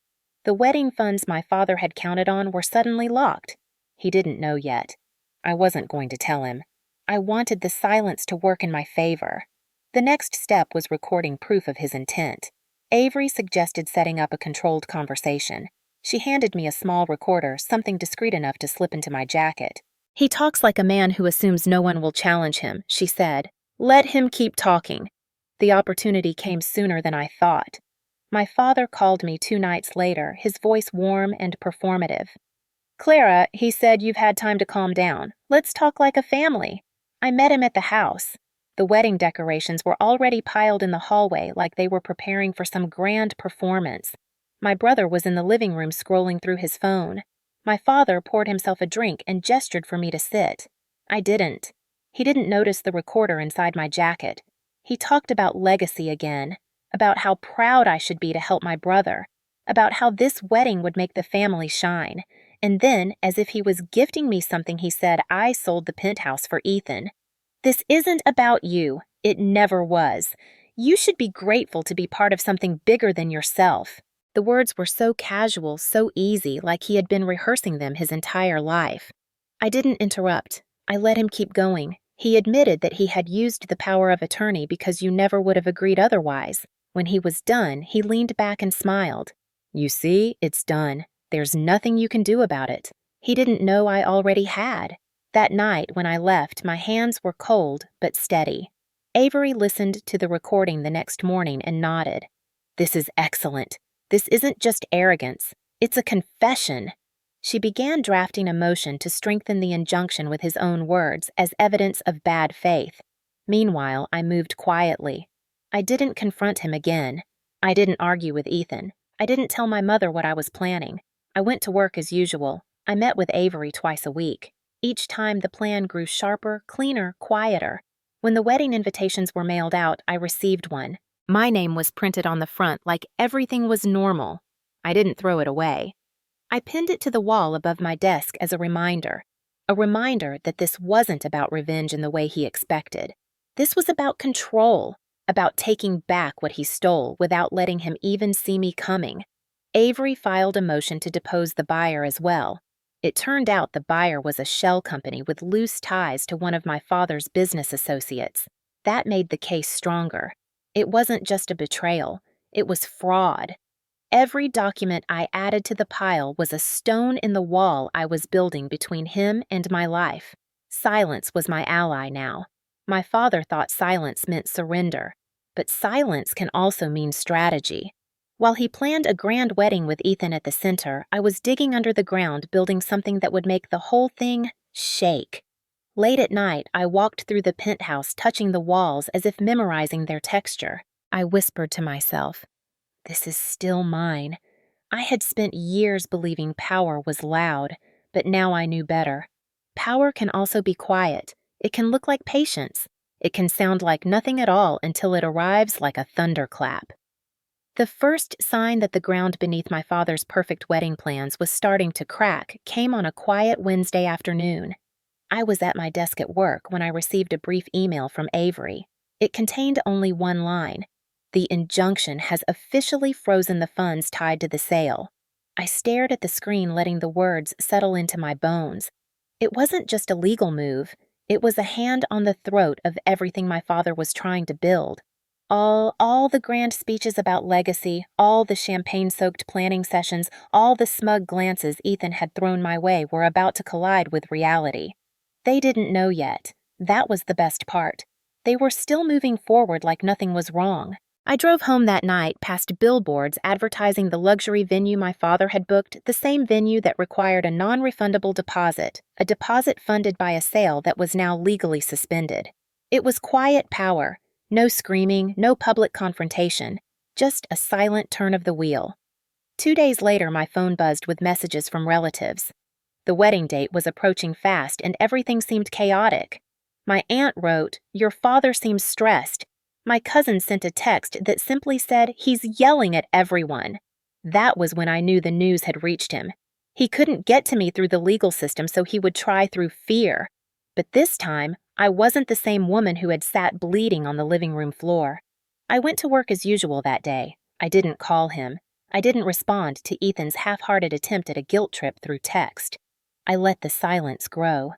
The wedding funds my father had counted on were suddenly locked. He didn't know yet. I wasn't going to tell him. I wanted the silence to work in my favor. The next step was recording proof of his intent. Avery suggested setting up a controlled conversation. She handed me a small recorder, something discreet enough to slip into my jacket. "He talks like a man who assumes no one will challenge him," she said. "Let him keep talking." The opportunity came sooner than I thought. My father called me 2 nights later, his voice warm and performative. "Clara," he said, "you've had time to calm down. Let's talk like a family." I met him at the house. The wedding decorations were already piled in the hallway like they were preparing for some grand performance. My brother was in the living room scrolling through his phone. My father poured himself a drink and gestured for me to sit. I didn't. He didn't notice the recorder inside my jacket. He talked about legacy again, about how proud I should be to help my brother, about how this wedding would make the family shine. And then, as if he was gifting me something, he said I sold the penthouse for Ethan. "This isn't about you. It never was. You should be grateful to be part of something bigger than yourself." The words were so casual, so easy, like he had been rehearsing them his entire life. I didn't interrupt. I let him keep going. He admitted that he had used the power of attorney because you never would have agreed otherwise. When he was done, he leaned back and smiled. "You see, it's done. There's nothing you can do about it." He didn't know I already had. That night, when I left, my hands were cold but steady. Avery listened to the recording the next morning and nodded. "This is excellent. This isn't just arrogance. It's a confession." She began drafting a motion to strengthen the injunction with his own words as evidence of bad faith. Meanwhile, I moved quietly. I didn't confront him again. I didn't argue with Ethan. I didn't tell my mother what I was planning. I went to work as usual. I met with Avery twice a week. Each time the plan grew sharper, cleaner, quieter. When the wedding invitations were mailed out, I received one. My name was printed on the front like everything was normal. I didn't throw it away. I pinned it to the wall above my desk as a reminder that this wasn't about revenge in the way he expected. This was about control, about taking back what he stole without letting him even see me coming. Avery filed a motion to depose the buyer as well. It turned out the buyer was a shell company with loose ties to one of my father's business associates. That made the case stronger. It wasn't just a betrayal. It was fraud. Every document I added to the pile was a stone in the wall I was building between him and my life. Silence was my ally now. My father thought silence meant surrender, but silence can also mean strategy. While he planned a grand wedding with Ethan at the center, I was digging under the ground building something that would make the whole thing shake. Late at night, I walked through the penthouse, touching the walls as if memorizing their texture. I whispered to myself, "This is still mine." I had spent years believing power was loud, but now I knew better. Power can also be quiet. It can look like patience. It can sound like nothing at all until it arrives like a thunderclap. The first sign that the ground beneath my father's perfect wedding plans was starting to crack came on a quiet Wednesday afternoon. I was at my desk at work when I received a brief email from Avery. It contained only one line. "The injunction has officially frozen the funds tied to the sale." I stared at the screen, letting the words settle into my bones. It wasn't just a legal move. It was a hand on the throat of everything my father was trying to build. All the grand speeches about legacy, all the champagne-soaked planning sessions, all the smug glances Ethan had thrown my way were about to collide with reality. They didn't know yet. That was the best part. They were still moving forward like nothing was wrong. I drove home that night past billboards advertising the luxury venue my father had booked, the same venue that required a non-refundable deposit, a deposit funded by a sale that was now legally suspended. It was quiet power, no screaming, no public confrontation, just a silent turn of the wheel. 2 days later, my phone buzzed with messages from relatives. The wedding date was approaching fast and everything seemed chaotic. My aunt wrote, "Your father seems stressed." My cousin sent a text that simply said, "He's yelling at everyone." That was when I knew the news had reached him. He couldn't get to me through the legal system, so he would try through fear. But this time, I wasn't the same woman who had sat bleeding on the living room floor. I went to work as usual that day. I didn't call him. I didn't respond to Ethan's half-hearted attempt at a guilt trip through text. I let the silence grow.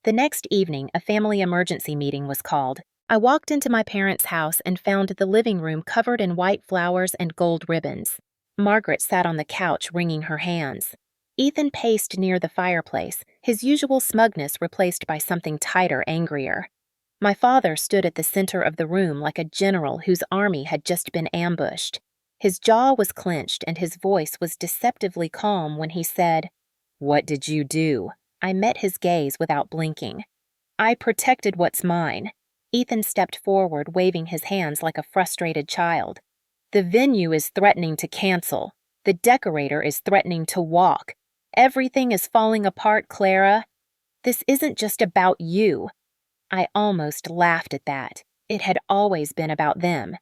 The next evening, a family emergency meeting was called. I walked into my parents' house and found the living room covered in white flowers and gold ribbons. Margaret sat on the couch wringing her hands. Ethan paced near the fireplace, his usual smugness replaced by something tighter, angrier. My father stood at the center of the room like a general whose army had just been ambushed. His jaw was clenched and his voice was deceptively calm when he said, "What did you do?" I met his gaze without blinking. "I protected what's mine." Ethan stepped forward, waving his hands like a frustrated child. "The venue is threatening to cancel. The decorator is threatening to walk. Everything is falling apart, Clara. This isn't just about you." I almost laughed at that. It had always been about them.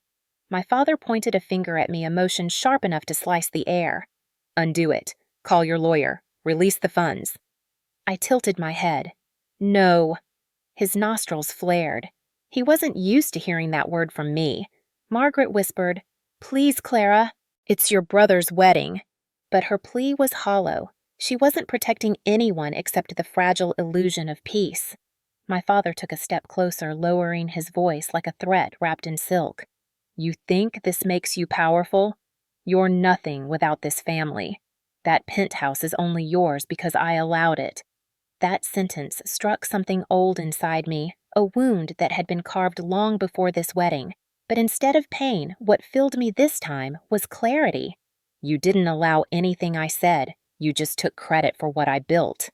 My father pointed a finger at me, a motion sharp enough to slice the air. "Undo it. Call your lawyer. Release the funds." I tilted my head. "No." His nostrils flared. He wasn't used to hearing that word from me. Margaret whispered, "Please, Clara, it's your brother's wedding." But her plea was hollow. She wasn't protecting anyone except the fragile illusion of peace. My father took a step closer, lowering his voice like a threat wrapped in silk. "You think this makes you powerful? You're nothing without this family. That penthouse is only yours because I allowed it." That sentence struck something old inside me, a wound that had been carved long before this wedding. But instead of pain, what filled me this time was clarity. "You didn't allow anything I said. You just took credit for what I built."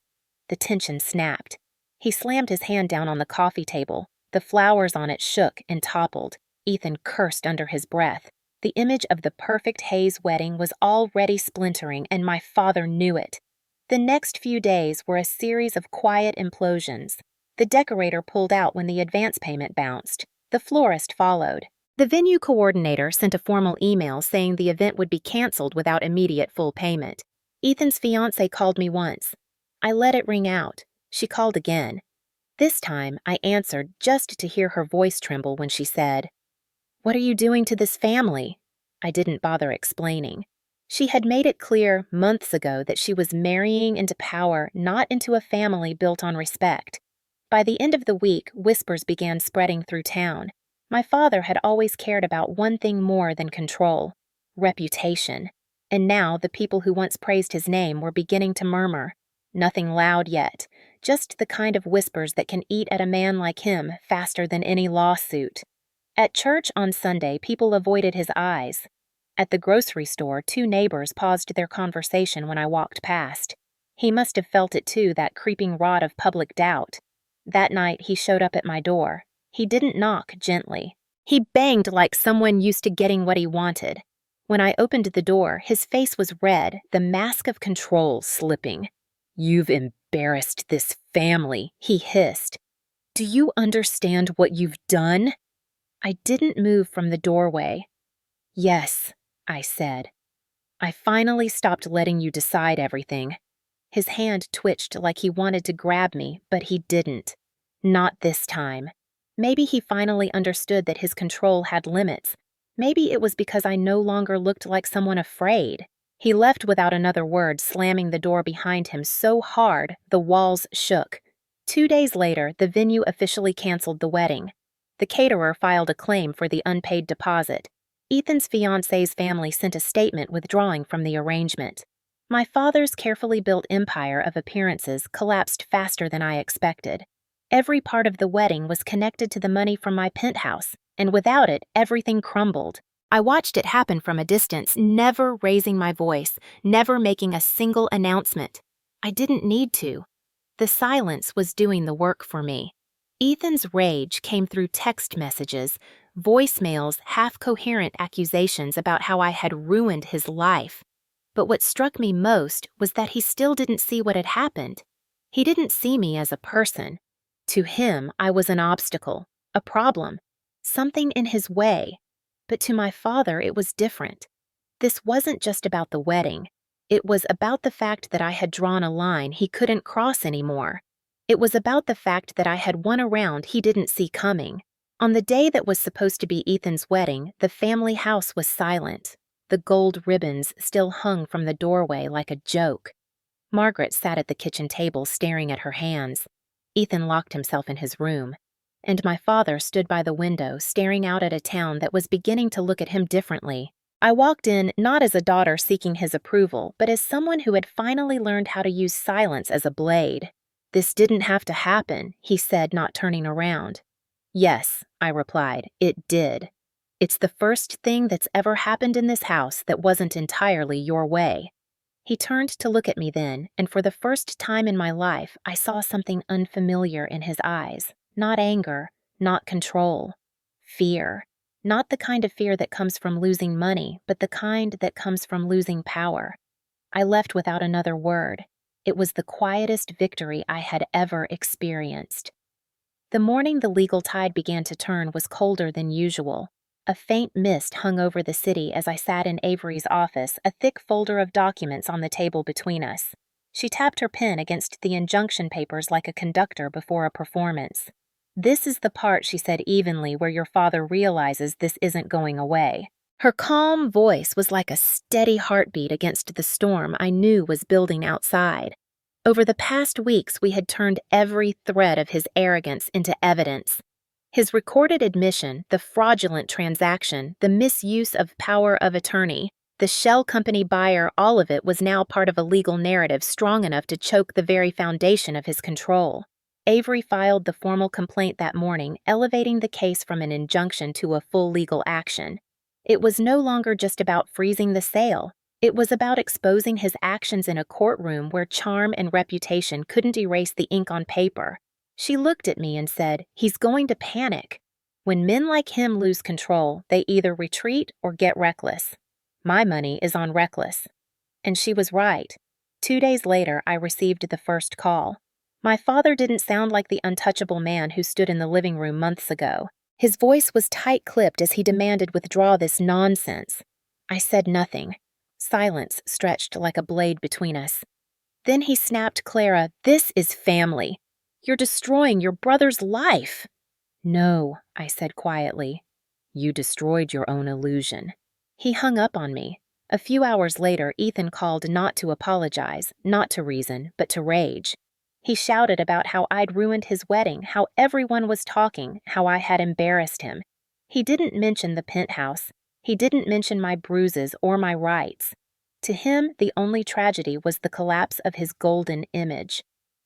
The tension snapped. He slammed his hand down on the coffee table. The flowers on it shook and toppled. Ethan cursed under his breath. The image of the perfect Hayes wedding was already splintering, and my father knew it. The next few days were a series of quiet implosions. The decorator pulled out when the advance payment bounced. The florist followed. The venue coordinator sent a formal email saying the event would be canceled without immediate full payment. Ethan's fiancée called me once. I let it ring out. She called again. This time, I answered just to hear her voice tremble when she said, "What are you doing to this family?" I didn't bother explaining. She had made it clear months ago that she was marrying into power, not into a family built on respect. By the end of the week, whispers began spreading through town. My father had always cared about one thing more than control: reputation. And now the people who once praised his name were beginning to murmur. Nothing loud yet, just the kind of whispers that can eat at a man like him faster than any lawsuit. At church on Sunday, people avoided his eyes. At the grocery store, 2 neighbors paused their conversation when I walked past. He must have felt it too, that creeping rot of public doubt. That night, he showed up at my door. He didn't knock gently. He banged like someone used to getting what he wanted. When I opened the door, his face was red, the mask of control slipping. "You've embarrassed this family," he hissed. "Do you understand what you've done?" I didn't move from the doorway. "Yes," I said. "I finally stopped letting you decide everything." His hand twitched like he wanted to grab me, but he didn't. Not this time. Maybe he finally understood that his control had limits. Maybe it was because I no longer looked like someone afraid. He left without another word, slamming the door behind him so hard the walls shook. 2 days later, the venue officially canceled the wedding. The caterer filed a claim for the unpaid deposit. Ethan's fiancée's family sent a statement withdrawing from the arrangement. My father's carefully built empire of appearances collapsed faster than I expected. Every part of the wedding was connected to the money from my penthouse, and without it, everything crumbled. I watched it happen from a distance, never raising my voice, never making a single announcement. I didn't need to. The silence was doing the work for me. Ethan's rage came through text messages, voicemails, half-coherent accusations about how I had ruined his life. But what struck me most was that he still didn't see what had happened. He didn't see me as a person. To him, I was an obstacle, a problem, something in his way. But to my father, it was different. This wasn't just about the wedding. It was about the fact that I had drawn a line he couldn't cross anymore. It was about the fact that I had won a round he didn't see coming. On the day that was supposed to be Ethan's wedding, the family house was silent. The gold ribbons still hung from the doorway like a joke. Margaret sat at the kitchen table staring at her hands. Ethan locked himself in his room, and my father stood by the window staring out at a town that was beginning to look at him differently. I walked in not as a daughter seeking his approval, but as someone who had finally learned how to use silence as a blade. "This didn't have to happen," he said, not turning around. "Yes," I replied, "it did. It's the first thing that's ever happened in this house that wasn't entirely your way." He turned to look at me then, and for the first time in my life, I saw something unfamiliar in his eyes. Not anger, not control. Fear. Not the kind of fear that comes from losing money, but the kind that comes from losing power. I left without another word. It was the quietest victory I had ever experienced. The morning the legal tide began to turn was colder than usual. A faint mist hung over the city as I sat in Avery's office, a thick folder of documents on the table between us. She tapped her pen against the injunction papers like a conductor before a performance. "This is the part," she said evenly, "where your father realizes this isn't going away." Her calm voice was like a steady heartbeat against the storm I knew was building outside. Over the past weeks, we had turned every thread of his arrogance into evidence. His recorded admission, the fraudulent transaction, the misuse of power of attorney, the shell company buyer, all of it was now part of a legal narrative strong enough to choke the very foundation of his control. Avery filed the formal complaint that morning, elevating the case from an injunction to a full legal action. It was no longer just about freezing the sale. It was about exposing his actions in a courtroom where charm and reputation couldn't erase the ink on paper. She looked at me and said, "He's going to panic. When men like him lose control, they either retreat or get reckless. My money is on reckless." And she was right. 2 days later, I received the first call. My father didn't sound like the untouchable man who stood in the living room months ago. His voice was tight-clipped as he demanded withdraw this nonsense. I said nothing. Silence stretched like a blade between us. Then he snapped, "Clara, this is family. You're destroying your brother's life." "No," I said quietly. "You destroyed your own illusion." He hung up on me. A few hours later, Ethan called not to apologize, not to reason, but to rage. He shouted about how I'd ruined his wedding, how everyone was talking, how I had embarrassed him. He didn't mention the penthouse. He didn't mention my bruises or my rights. To him, the only tragedy was the collapse of his golden image.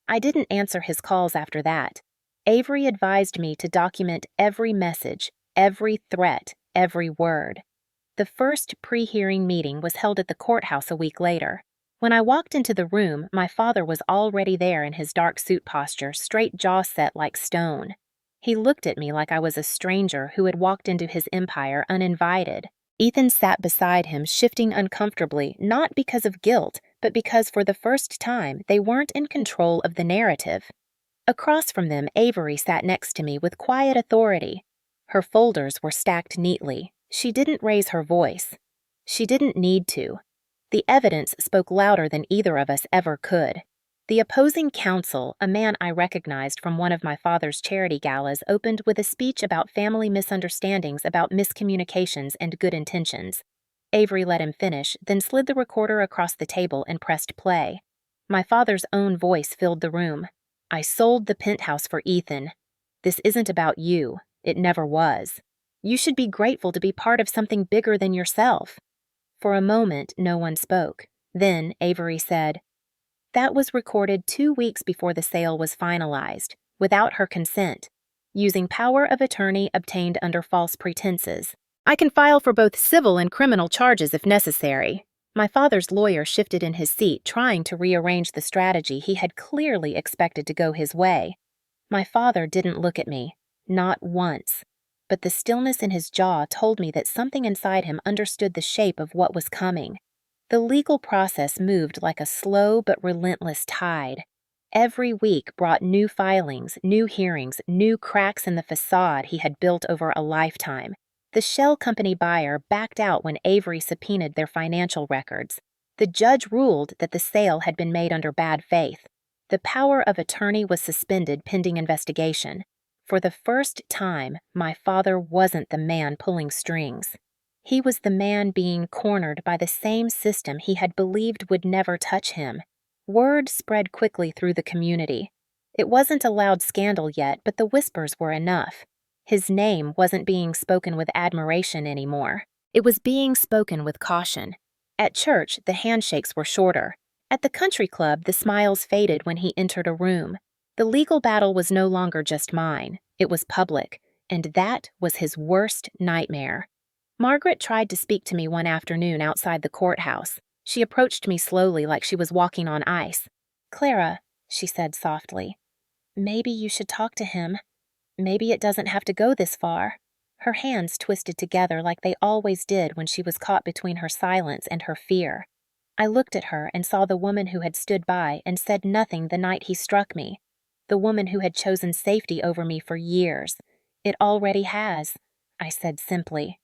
I didn't answer his calls after that. Avery advised me to document every message, every threat, every word. The first pre-hearing meeting was held at the courthouse a week later. When I walked into the room, my father was already there in his dark suit posture, straight jaw set like stone. He looked at me like I was a stranger who had walked into his empire uninvited. Ethan sat beside him, shifting uncomfortably, not because of guilt, but because for the first time they weren't in control of the narrative. Across from them, Avery sat next to me with quiet authority. Her folders were stacked neatly. She didn't raise her voice. She didn't need to. The evidence spoke louder than either of us ever could. The opposing counsel, a man I recognized from one of my father's charity galas, opened with a speech about family misunderstandings, about miscommunications and good intentions. Avery let him finish, then slid the recorder across the table and pressed play. My father's own voice filled the room. "I sold the penthouse for Ethan. This isn't about you. It never was. You should be grateful to be part of something bigger than yourself." For a moment, no one spoke. Then Avery said, "That was recorded 2 weeks before the sale was finalized, without her consent, using power of attorney obtained under false pretenses. I can file for both civil and criminal charges if necessary." My father's lawyer shifted in his seat, trying to rearrange the strategy he had clearly expected to go his way. My father didn't look at me, not once, but the stillness in his jaw told me that something inside him understood the shape of what was coming. The legal process moved like a slow but relentless tide. Every week brought new filings, new hearings, new cracks in the facade he had built over a lifetime. The shell company buyer backed out when Avery subpoenaed their financial records. The judge ruled that the sale had been made under bad faith. The power of attorney was suspended pending investigation. For the first time, my father wasn't the man pulling strings. He was the man being cornered by the same system he had believed would never touch him. Word spread quickly through the community. It wasn't a loud scandal yet, but the whispers were enough. His name wasn't being spoken with admiration anymore. It was being spoken with caution. At church, the handshakes were shorter. At the country club, the smiles faded when he entered a room. The legal battle was no longer just mine. It was public, and that was his worst nightmare. Margaret tried to speak to me one afternoon outside the courthouse. She approached me slowly like she was walking on ice. "Clara," she said softly, "maybe you should talk to him. Maybe it doesn't have to go this far." Her hands twisted together like they always did when she was caught between her silence and her fear. I looked at her and saw the woman who had stood by and said nothing the night he struck me. The woman who had chosen safety over me for years. "It already has," I said simply.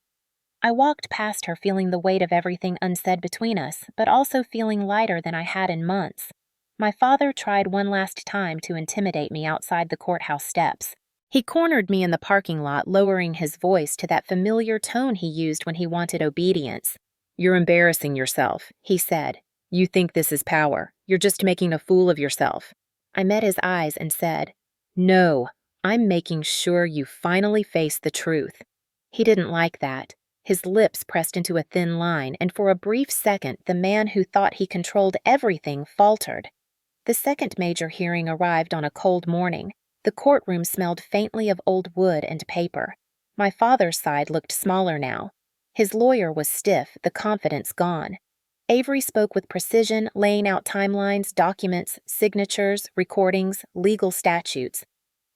I walked past her feeling the weight of everything unsaid between us, but also feeling lighter than I had in months. My father tried one last time to intimidate me outside the courthouse steps. He cornered me in the parking lot, lowering his voice to that familiar tone he used when he wanted obedience. "You're embarrassing yourself," he said. "You think this is power. You're just making a fool of yourself." I met his eyes and said, "No, I'm making sure you finally face the truth." He didn't like that. His lips pressed into a thin line, and for a brief second, the man who thought he controlled everything faltered. The second major hearing arrived on a cold morning. The courtroom smelled faintly of old wood and paper. My father's side looked smaller now. His lawyer was stiff, the confidence gone. Avery spoke with precision, laying out timelines, documents, signatures, recordings, legal statutes.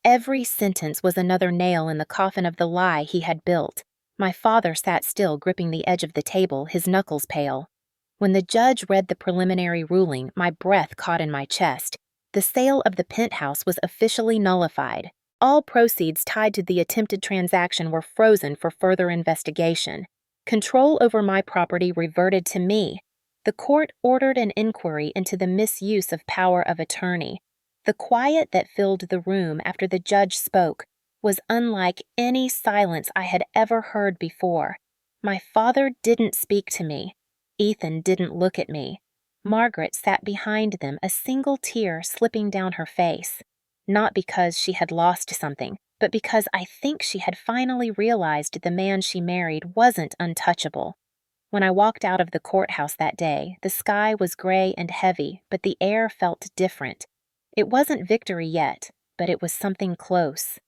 Every sentence was another nail in the coffin of the lie he had built. My father sat still, gripping the edge of the table, his knuckles pale. When the judge read the preliminary ruling, my breath caught in my chest. The sale of the Penthouse was officially nullified. All proceeds tied to the attempted transaction were frozen for further investigation. Control over my property reverted to me. The court ordered an inquiry into the misuse of power of attorney. The quiet that filled the room after the judge spoke was unlike any silence I had ever heard before. My father didn't speak to me. Ethan didn't look at me. Margaret sat behind them, a single tear slipping down her face. Not because she had lost something, but because I think she had finally realized the man she married wasn't untouchable. When I walked out of the courthouse that day, the sky was gray and heavy, but the air felt different. It wasn't victory yet, but it was something close.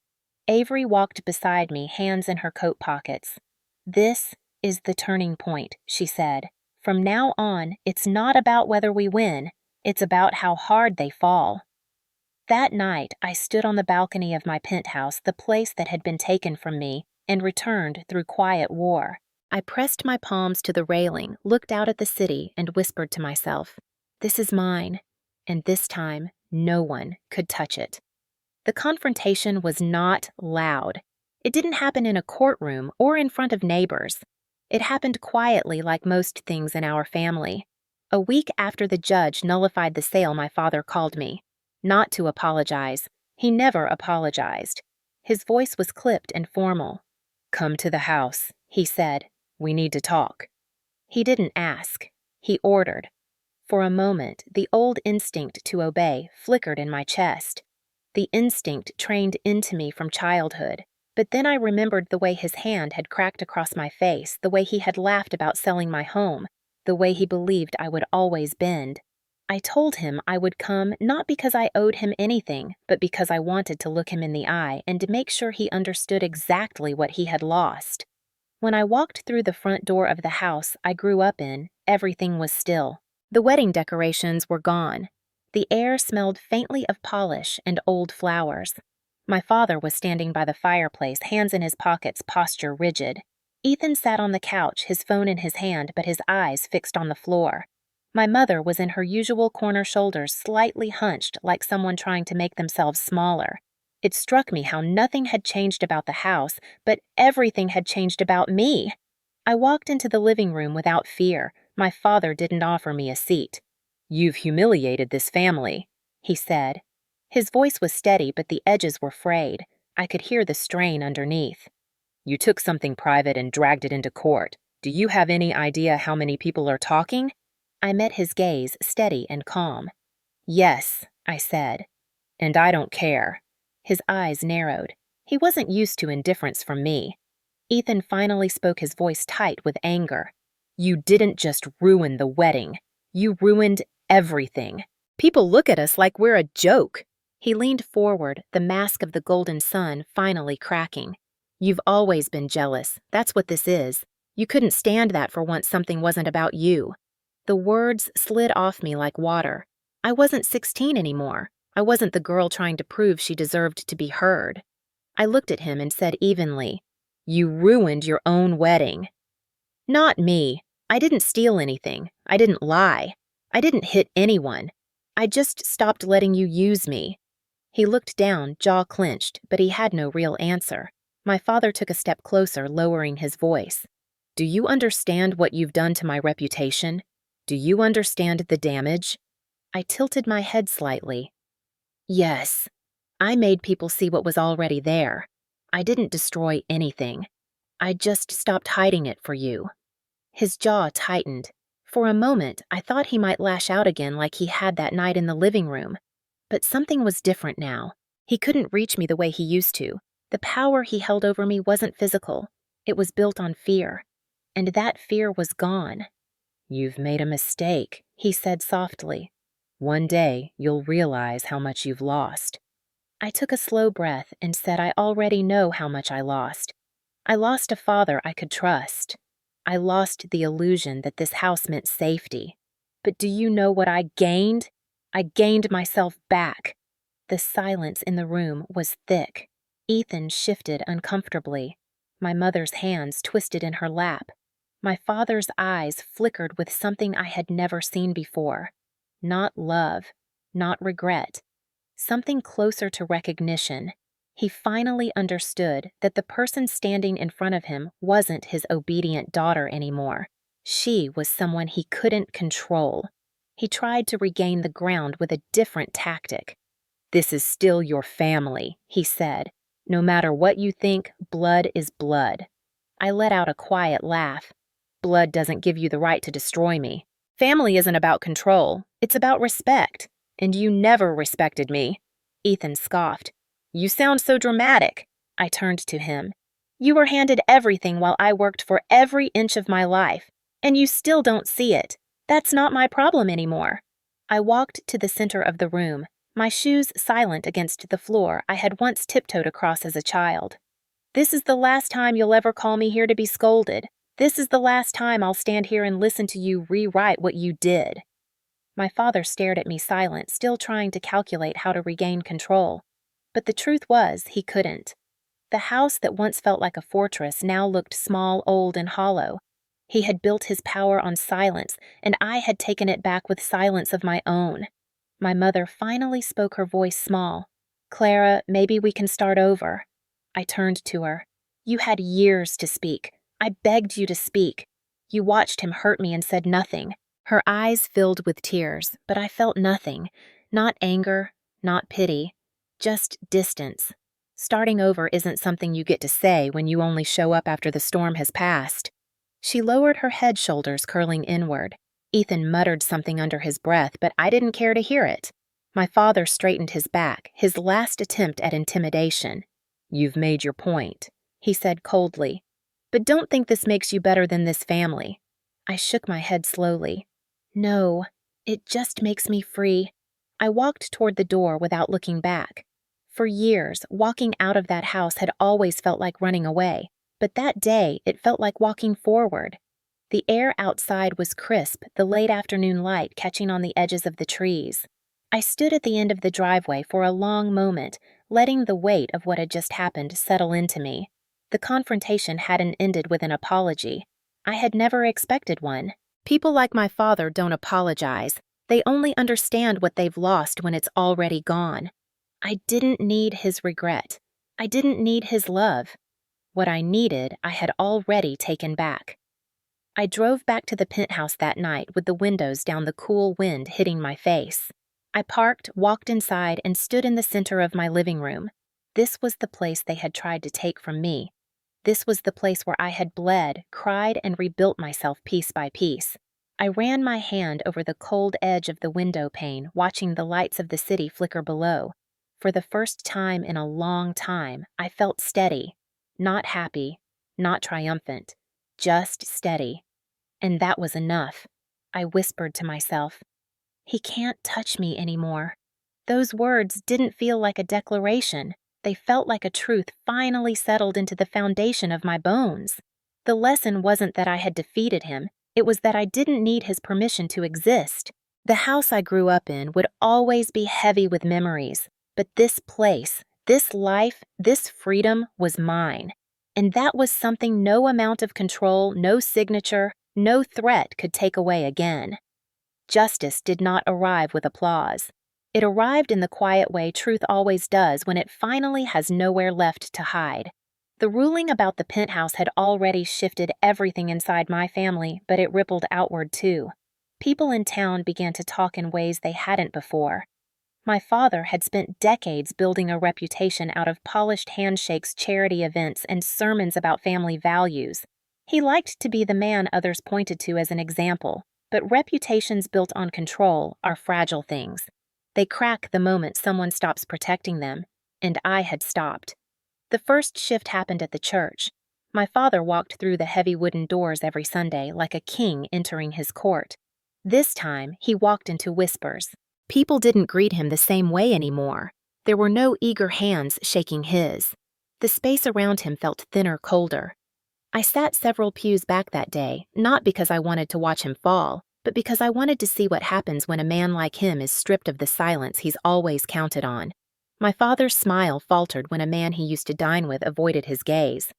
Avery walked beside me, hands in her coat pockets. "This is the turning point," she said. "From now on, it's not about whether we win, it's about how hard they fall." That night, I stood on the balcony of my penthouse, the place that had been taken from me, and returned through quiet war. I pressed my palms to the railing, looked out at the city, and whispered to myself, "This is mine," and this time, no one could touch it. The confrontation was not loud. It didn't happen in a courtroom or in front of neighbors. It happened quietly, like most things in our family. A week after the judge nullified the sale, my father called me. Not to apologize. He never apologized. His voice was clipped and formal. "Come to the house," he said. "We need to talk." He didn't ask. He ordered. For a moment, the old instinct to obey flickered in my chest. The instinct trained into me from childhood. But then I remembered the way his hand had cracked across my face, the way he had laughed about selling my home, the way he believed I would always bend. I told him I would come not because I owed him anything, but because I wanted to look him in the eye and to make sure he understood exactly what he had lost. When I walked through the front door of the house I grew up in, everything was still. The wedding decorations were gone. The air smelled faintly of polish and old flowers. My father was standing by the fireplace, hands in his pockets, posture rigid. Ethan sat on the couch, his phone in his hand, but his eyes fixed on the floor. My mother was in her usual corner shoulders, slightly hunched, like someone trying to make themselves smaller. It struck me how nothing had changed about the house, but everything had changed about me. I walked into the living room without fear. My father didn't offer me a seat. "You've humiliated this family," he said. His voice was steady, but the edges were frayed. I could hear the strain underneath. "You took something private and dragged it into court. Do you have any idea how many people are talking?" I met his gaze, steady and calm. "Yes," I said. "And I don't care." His eyes narrowed. He wasn't used to indifference from me. Ethan finally spoke, his voice tight with anger. "You didn't just ruin the wedding. You ruined everything. People look at us like we're a joke." He leaned forward, the mask of the golden sun finally cracking. "You've always been jealous. That's what this is. You couldn't stand that for once something wasn't about you." The words slid off me like water. I wasn't 16 anymore. I wasn't the girl trying to prove she deserved to be heard. I looked at him and said evenly, "You ruined your own wedding." "Not me. I didn't steal anything. I didn't lie. I didn't hit anyone. I just stopped letting you use me." He looked down, jaw clenched, but he had no real answer. My father took a step closer, lowering his voice. "Do you understand what you've done to my reputation? Do you understand the damage?" I tilted my head slightly. "Yes. I made people see what was already there. I didn't destroy anything. I just stopped hiding it for you." His jaw tightened. For a moment, I thought he might lash out again like he had that night in the living room. But something was different now. He couldn't reach me the way he used to. The power he held over me wasn't physical. It was built on fear. And that fear was gone. "You've made a mistake," he said softly. "One day, you'll realize how much you've lost." I took a slow breath and said I already know how much I lost. I lost a father I could trust. I lost the illusion that this house meant safety. But do you know what I gained? I gained myself back. The silence in the room was thick. Ethan shifted uncomfortably. My mother's hands twisted in her lap. My father's eyes flickered with something I had never seen before. Not love, not regret. Something closer to recognition. He finally understood that the person standing in front of him wasn't his obedient daughter anymore. She was someone he couldn't control. He tried to regain the ground with a different tactic. "This is still your family," he said. "No matter what you think, blood is blood." I let out a quiet laugh. "Blood doesn't give you the right to destroy me. Family isn't about control. It's about respect. And you never respected me." Ethan scoffed. "You sound so dramatic." I turned to him. "You were handed everything while I worked for every inch of my life, and you still don't see it. That's not my problem anymore." I walked to the center of the room, my shoes silent against the floor I had once tiptoed across as a child. "This is the last time you'll ever call me here to be scolded. This is the last time I'll stand here and listen to you rewrite what you did." My father stared at me silent, still trying to calculate how to regain control. But the truth was, he couldn't. The house that once felt like a fortress now looked small, old, and hollow. He had built his power on silence, and I had taken it back with silence of my own. My mother finally spoke, her voice small. "Clara, maybe we can start over." I turned to her. "You had years to speak. I begged you to speak. You watched him hurt me and said nothing." Her eyes filled with tears, but I felt nothing. Not anger, not pity. Just distance. Starting over isn't something you get to say when you only show up after the storm has passed. She lowered her head, shoulders curling inward. Ethan muttered something under his breath, but I didn't care to hear it. My father straightened his back, his last attempt at intimidation. "You've made your point," he said coldly. "But don't think this makes you better than this family." I shook my head slowly. "No, it just makes me free." I walked toward the door without looking back. For years, walking out of that house had always felt like running away. But that day, it felt like walking forward. The air outside was crisp, the late afternoon light catching on the edges of the trees. I stood at the end of the driveway for a long moment, letting the weight of what had just happened settle into me. The confrontation hadn't ended with an apology. I had never expected one. People like my father don't apologize. They only understand what they've lost when it's already gone. I didn't need his regret. I didn't need his love. What I needed, I had already taken back. I drove back to the penthouse that night with the windows down, the cool wind hitting my face. I parked, walked inside, and stood in the center of my living room. This was the place they had tried to take from me. This was the place where I had bled, cried, and rebuilt myself piece by piece. I ran my hand over the cold edge of the window pane, watching the lights of the city flicker below. For the first time in a long time, I felt steady. Not happy, not triumphant, just steady. And that was enough. I whispered to myself, "He can't touch me anymore." Those words didn't feel like a declaration. They felt like a truth finally settled into the foundation of my bones. The lesson wasn't that I had defeated him. It was that I didn't need his permission to exist. The house I grew up in would always be heavy with memories, but this place, this life, this freedom was mine. And that was something no amount of control, no signature, no threat could take away again. Justice did not arrive with applause. It arrived in the quiet way truth always does when it finally has nowhere left to hide. The ruling about the penthouse had already shifted everything inside my family, but it rippled outward too. People in town began to talk in ways they hadn't before. My father had spent decades building a reputation out of polished handshakes, charity events, and sermons about family values. He liked to be the man others pointed to as an example, but reputations built on control are fragile things. They crack the moment someone stops protecting them, and I had stopped. The first shift happened at the church. My father walked through the heavy wooden doors every Sunday like a king entering his court. This time, he walked into whispers. People didn't greet him the same way anymore. There were no eager hands shaking his. The space around him felt thinner, colder. I sat several pews back that day, not because I wanted to watch him fall, but because I wanted to see what happens when a man like him is stripped of the silence he's always counted on. My father's smile faltered when a man he used to dine with avoided his gaze.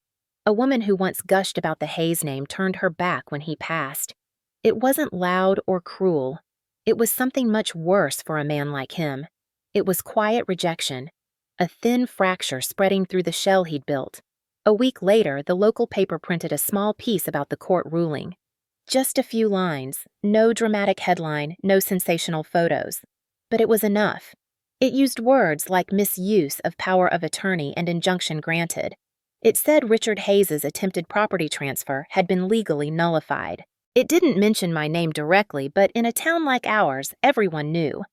A woman who once gushed about the Hayes name turned her back when he passed. It wasn't loud or cruel. It was something much worse for a man like him. It was quiet rejection, a thin fracture spreading through the shell he'd built. A week later, the local paper printed a small piece about the court ruling. Just a few lines, no dramatic headline, no sensational photos. But it was enough. It used words like misuse of power of attorney and injunction granted. It said Richard Hayes's attempted property transfer had been legally nullified. It didn't mention my name directly, but in a town like ours, everyone knew.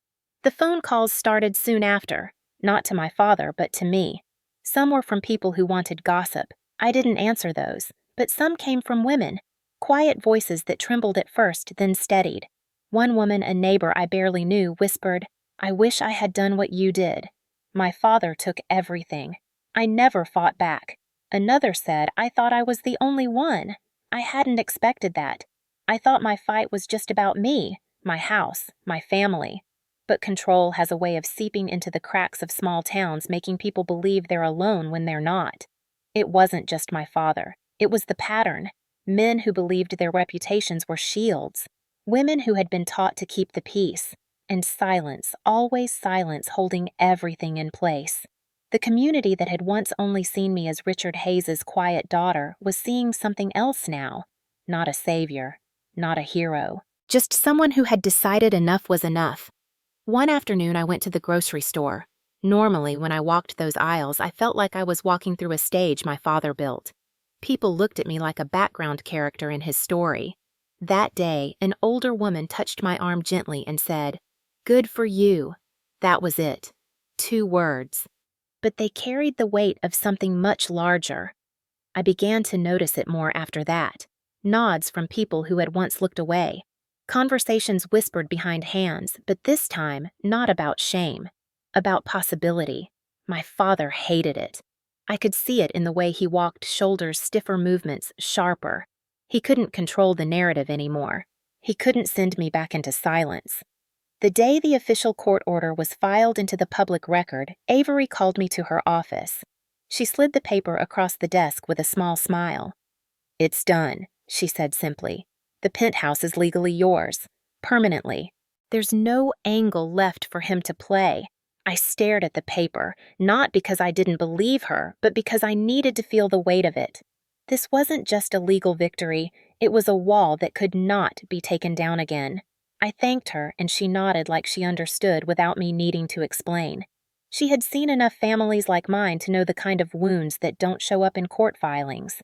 The phone calls started soon after, not to my father, but to me. Some were from people who wanted gossip. I didn't answer those, but some came from women, quiet voices that trembled at first, then steadied. One woman, a neighbor I barely knew, whispered, "I wish I had done what you did. My father took everything. I never fought back." Another said, "I thought I was the only one. I hadn't expected that. I thought my fight was just about me, my house, my family." But control has a way of seeping into the cracks of small towns, making people believe they're alone when they're not. It wasn't just my father. It was the pattern. Men who believed their reputations were shields. Women who had been taught to keep the peace. And silence, always silence, holding everything in place. The community that had once only seen me as Richard Hayes's quiet daughter was seeing something else now. Not a savior, not a hero. Just someone who had decided enough was enough. One afternoon, I went to the grocery store. Normally, when I walked those aisles, I felt like I was walking through a stage my father built. People looked at me like a background character in his story. That day, an older woman touched my arm gently and said, "Good for you." That was it. 2 words. But they carried the weight of something much larger. I began to notice it more after that. Nods from people who had once looked away. Conversations whispered behind hands, but this time, not about shame. About possibility. My father hated it. I could see it in the way he walked, shoulders stiffer, movements sharper. He couldn't control the narrative anymore. He couldn't send me back into silence. The day the official court order was filed into the public record, Avery called me to her office. She slid the paper across the desk with a small smile. "It's done," she said simply. "The penthouse is legally yours. Permanently. There's no angle left for him to play." I stared at the paper, not because I didn't believe her, but because I needed to feel the weight of it. This wasn't just a legal victory, it was a wall that could not be taken down again. I thanked her, and she nodded like she understood without me needing to explain. She had seen enough families like mine to know the kind of wounds that don't show up in court filings.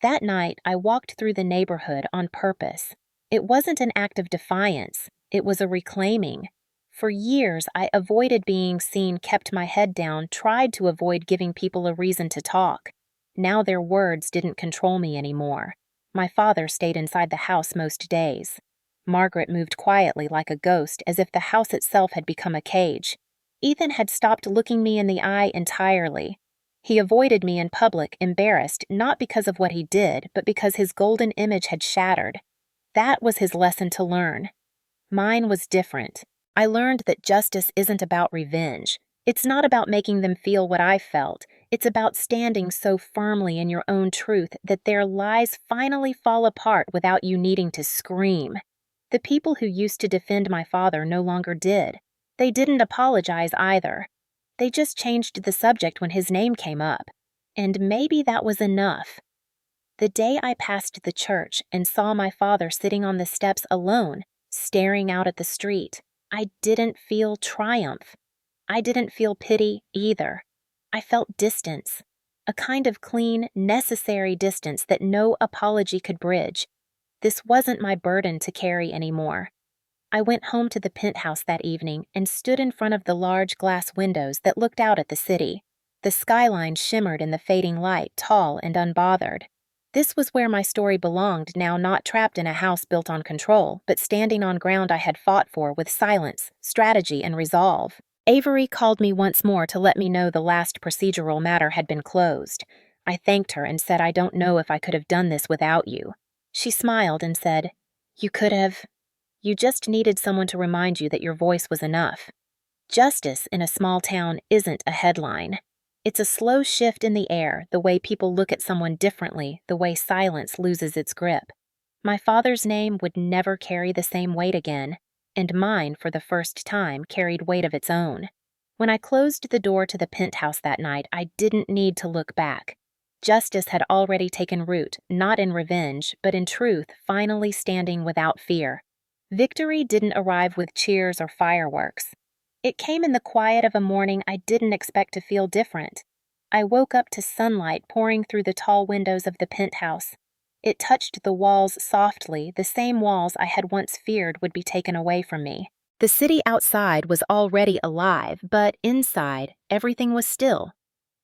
That night, I walked through the neighborhood on purpose. It wasn't an act of defiance, it was a reclaiming. For years, I avoided being seen, kept my head down, tried to avoid giving people a reason to talk. Now their words didn't control me anymore. My father stayed inside the house most days. Margaret moved quietly like a ghost, as if the house itself had become a cage. Ethan had stopped looking me in the eye entirely. He avoided me in public, embarrassed, not because of what he did, but because his golden image had shattered. That was his lesson to learn. Mine was different. I learned that justice isn't about revenge. It's not about making them feel what I felt. It's about standing so firmly in your own truth that their lies finally fall apart without you needing to scream. The people who used to defend my father no longer did. They didn't apologize either. They just changed the subject when his name came up. And maybe that was enough. The day I passed the church and saw my father sitting on the steps alone, staring out at the street, I didn't feel triumph. I didn't feel pity either. I felt distance, a kind of clean, necessary distance that no apology could bridge. This wasn't my burden to carry anymore. I went home to the penthouse that evening and stood in front of the large glass windows that looked out at the city. The skyline shimmered in the fading light, tall and unbothered. This was where my story belonged now, not trapped in a house built on control, but standing on ground I had fought for with silence, strategy, and resolve. Avery called me once more to let me know the last procedural matter had been closed. I thanked her and said I don't know if I could have done this without you. She smiled and said, "You could have. You just needed someone to remind you that your voice was enough." Justice in a small town isn't a headline. It's a slow shift in the air, the way people look at someone differently, the way silence loses its grip. My father's name would never carry the same weight again, and mine, for the first time, carried weight of its own. When I closed the door to the penthouse that night, I didn't need to look back. Justice had already taken root, not in revenge, but in truth, finally standing without fear. Victory didn't arrive with cheers or fireworks. It came in the quiet of a morning I didn't expect to feel different. I woke up to sunlight pouring through the tall windows of the penthouse. It touched the walls softly, the same walls I had once feared would be taken away from me. The city outside was already alive, but inside, everything was still.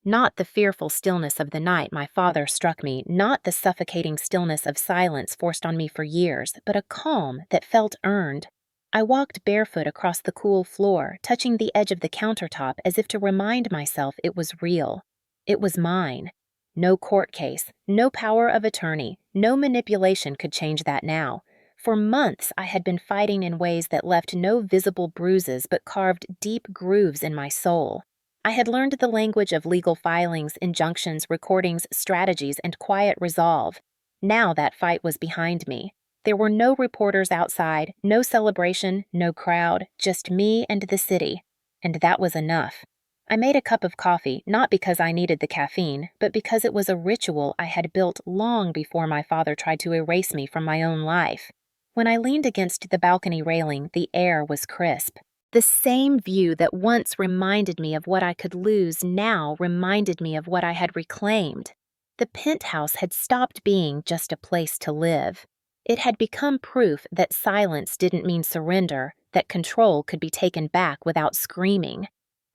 Not the fearful stillness of the night my father struck me, not the suffocating stillness of silence forced on me for years, but a calm that felt earned. I walked barefoot across the cool floor, touching the edge of the countertop as if to remind myself it was real. It was mine. No court case, no power of attorney, no manipulation could change that now. For months I had been fighting in ways that left no visible bruises but carved deep grooves in my soul. I had learned the language of legal filings, injunctions, recordings, strategies, and quiet resolve. Now that fight was behind me. There were no reporters outside, no celebration, no crowd, just me and the city. And that was enough. I made a cup of coffee, not because I needed the caffeine, but because it was a ritual I had built long before my father tried to erase me from my own life. When I leaned against the balcony railing, the air was crisp. The same view that once reminded me of what I could lose now reminded me of what I had reclaimed. The penthouse had stopped being just a place to live. It had become proof that silence didn't mean surrender, that control could be taken back without screaming.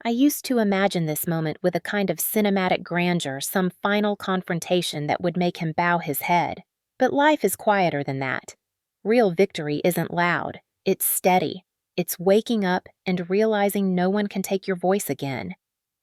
I used to imagine this moment with a kind of cinematic grandeur, some final confrontation that would make him bow his head. But life is quieter than that. Real victory isn't loud. It's steady. It's waking up and realizing no one can take your voice again.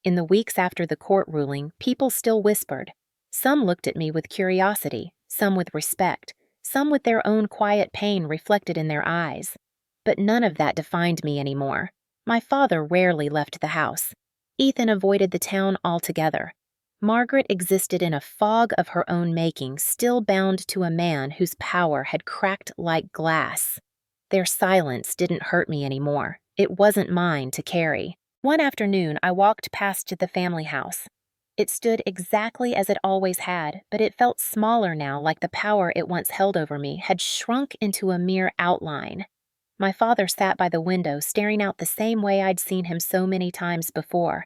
In the weeks after the court ruling, people still whispered. Some looked at me with curiosity, some with respect, some with their own quiet pain reflected in their eyes. But none of that defined me anymore. My father rarely left the house. Ethan avoided the town altogether. Margaret existed in a fog of her own making, still bound to a man whose power had cracked like glass. Their silence didn't hurt me anymore. It wasn't mine to carry. One afternoon, I walked past the family house. It stood exactly as it always had, but it felt smaller now, like the power it once held over me had shrunk into a mere outline. My father sat by the window, staring out the same way I'd seen him so many times before.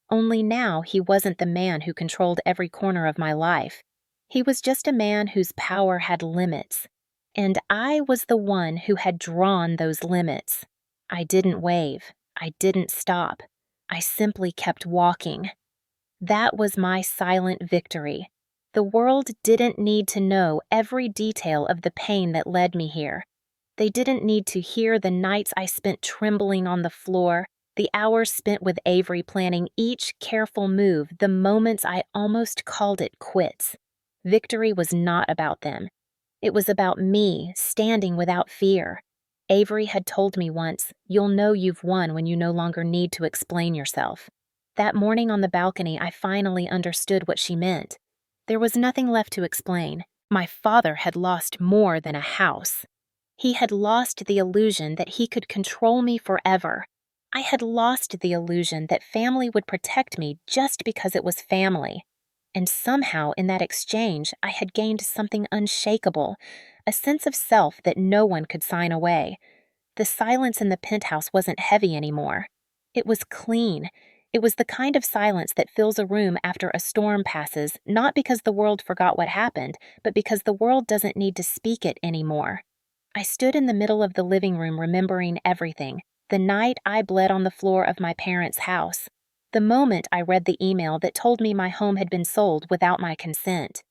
Only now he wasn't the man who controlled every corner of my life. He was just a man whose power had limits. And I was the one who had drawn those limits. I didn't wave. I didn't stop. I simply kept walking. That was my silent victory. The world didn't need to know every detail of the pain that led me here. They didn't need to hear the nights I spent trembling on the floor, the hours spent with Avery planning each careful move, the moments I almost called it quits. Victory was not about them. It was about me, standing without fear. Avery had told me once, "You'll know you've won when you no longer need to explain yourself." That morning on the balcony, I finally understood what she meant. There was nothing left to explain. My father had lost more than a house. He had lost the illusion that he could control me forever. I had lost the illusion that family would protect me just because it was family. And somehow, in that exchange, I had gained something unshakable, a sense of self that no one could sign away. The silence in the penthouse wasn't heavy anymore. It was clean. It was the kind of silence that fills a room after a storm passes, not because the world forgot what happened, but because the world doesn't need to speak it anymore. I stood in the middle of the living room remembering everything. The night I bled on the floor of my parents' house. The moment I read the email that told me my home had been sold without my consent.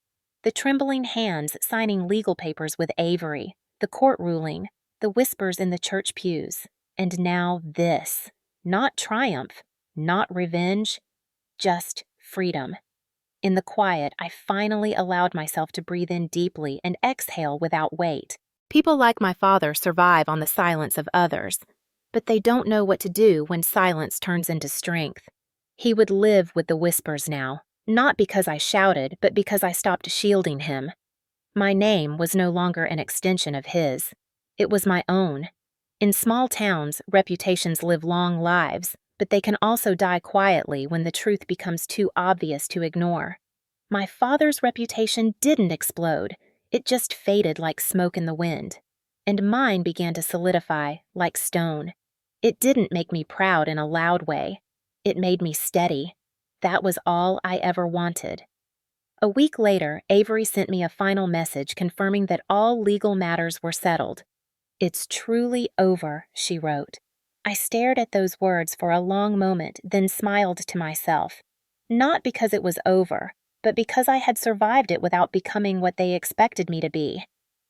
The trembling hands signing legal papers with Avery. The court ruling. The whispers in the church pews. And now this. Not triumph. Not revenge. Just freedom. In the quiet, I finally allowed myself to breathe in deeply and exhale without weight. People like my father survive on the silence of others. But they don't know what to do when silence turns into strength. He would live with the whispers now, not because I shouted, but because I stopped shielding him. My name was no longer an extension of his. It was my own. In small towns, reputations live long lives, but they can also die quietly when the truth becomes too obvious to ignore. My father's reputation didn't explode. It just faded like smoke in the wind. And mine began to solidify like stone. It didn't make me proud in a loud way. It made me steady. That was all I ever wanted. A week later, Avery sent me a final message confirming that all legal matters were settled. "It's truly over," she wrote. I stared at those words for a long moment, then smiled to myself. Not because it was over, but because I had survived it without becoming what they expected me to be.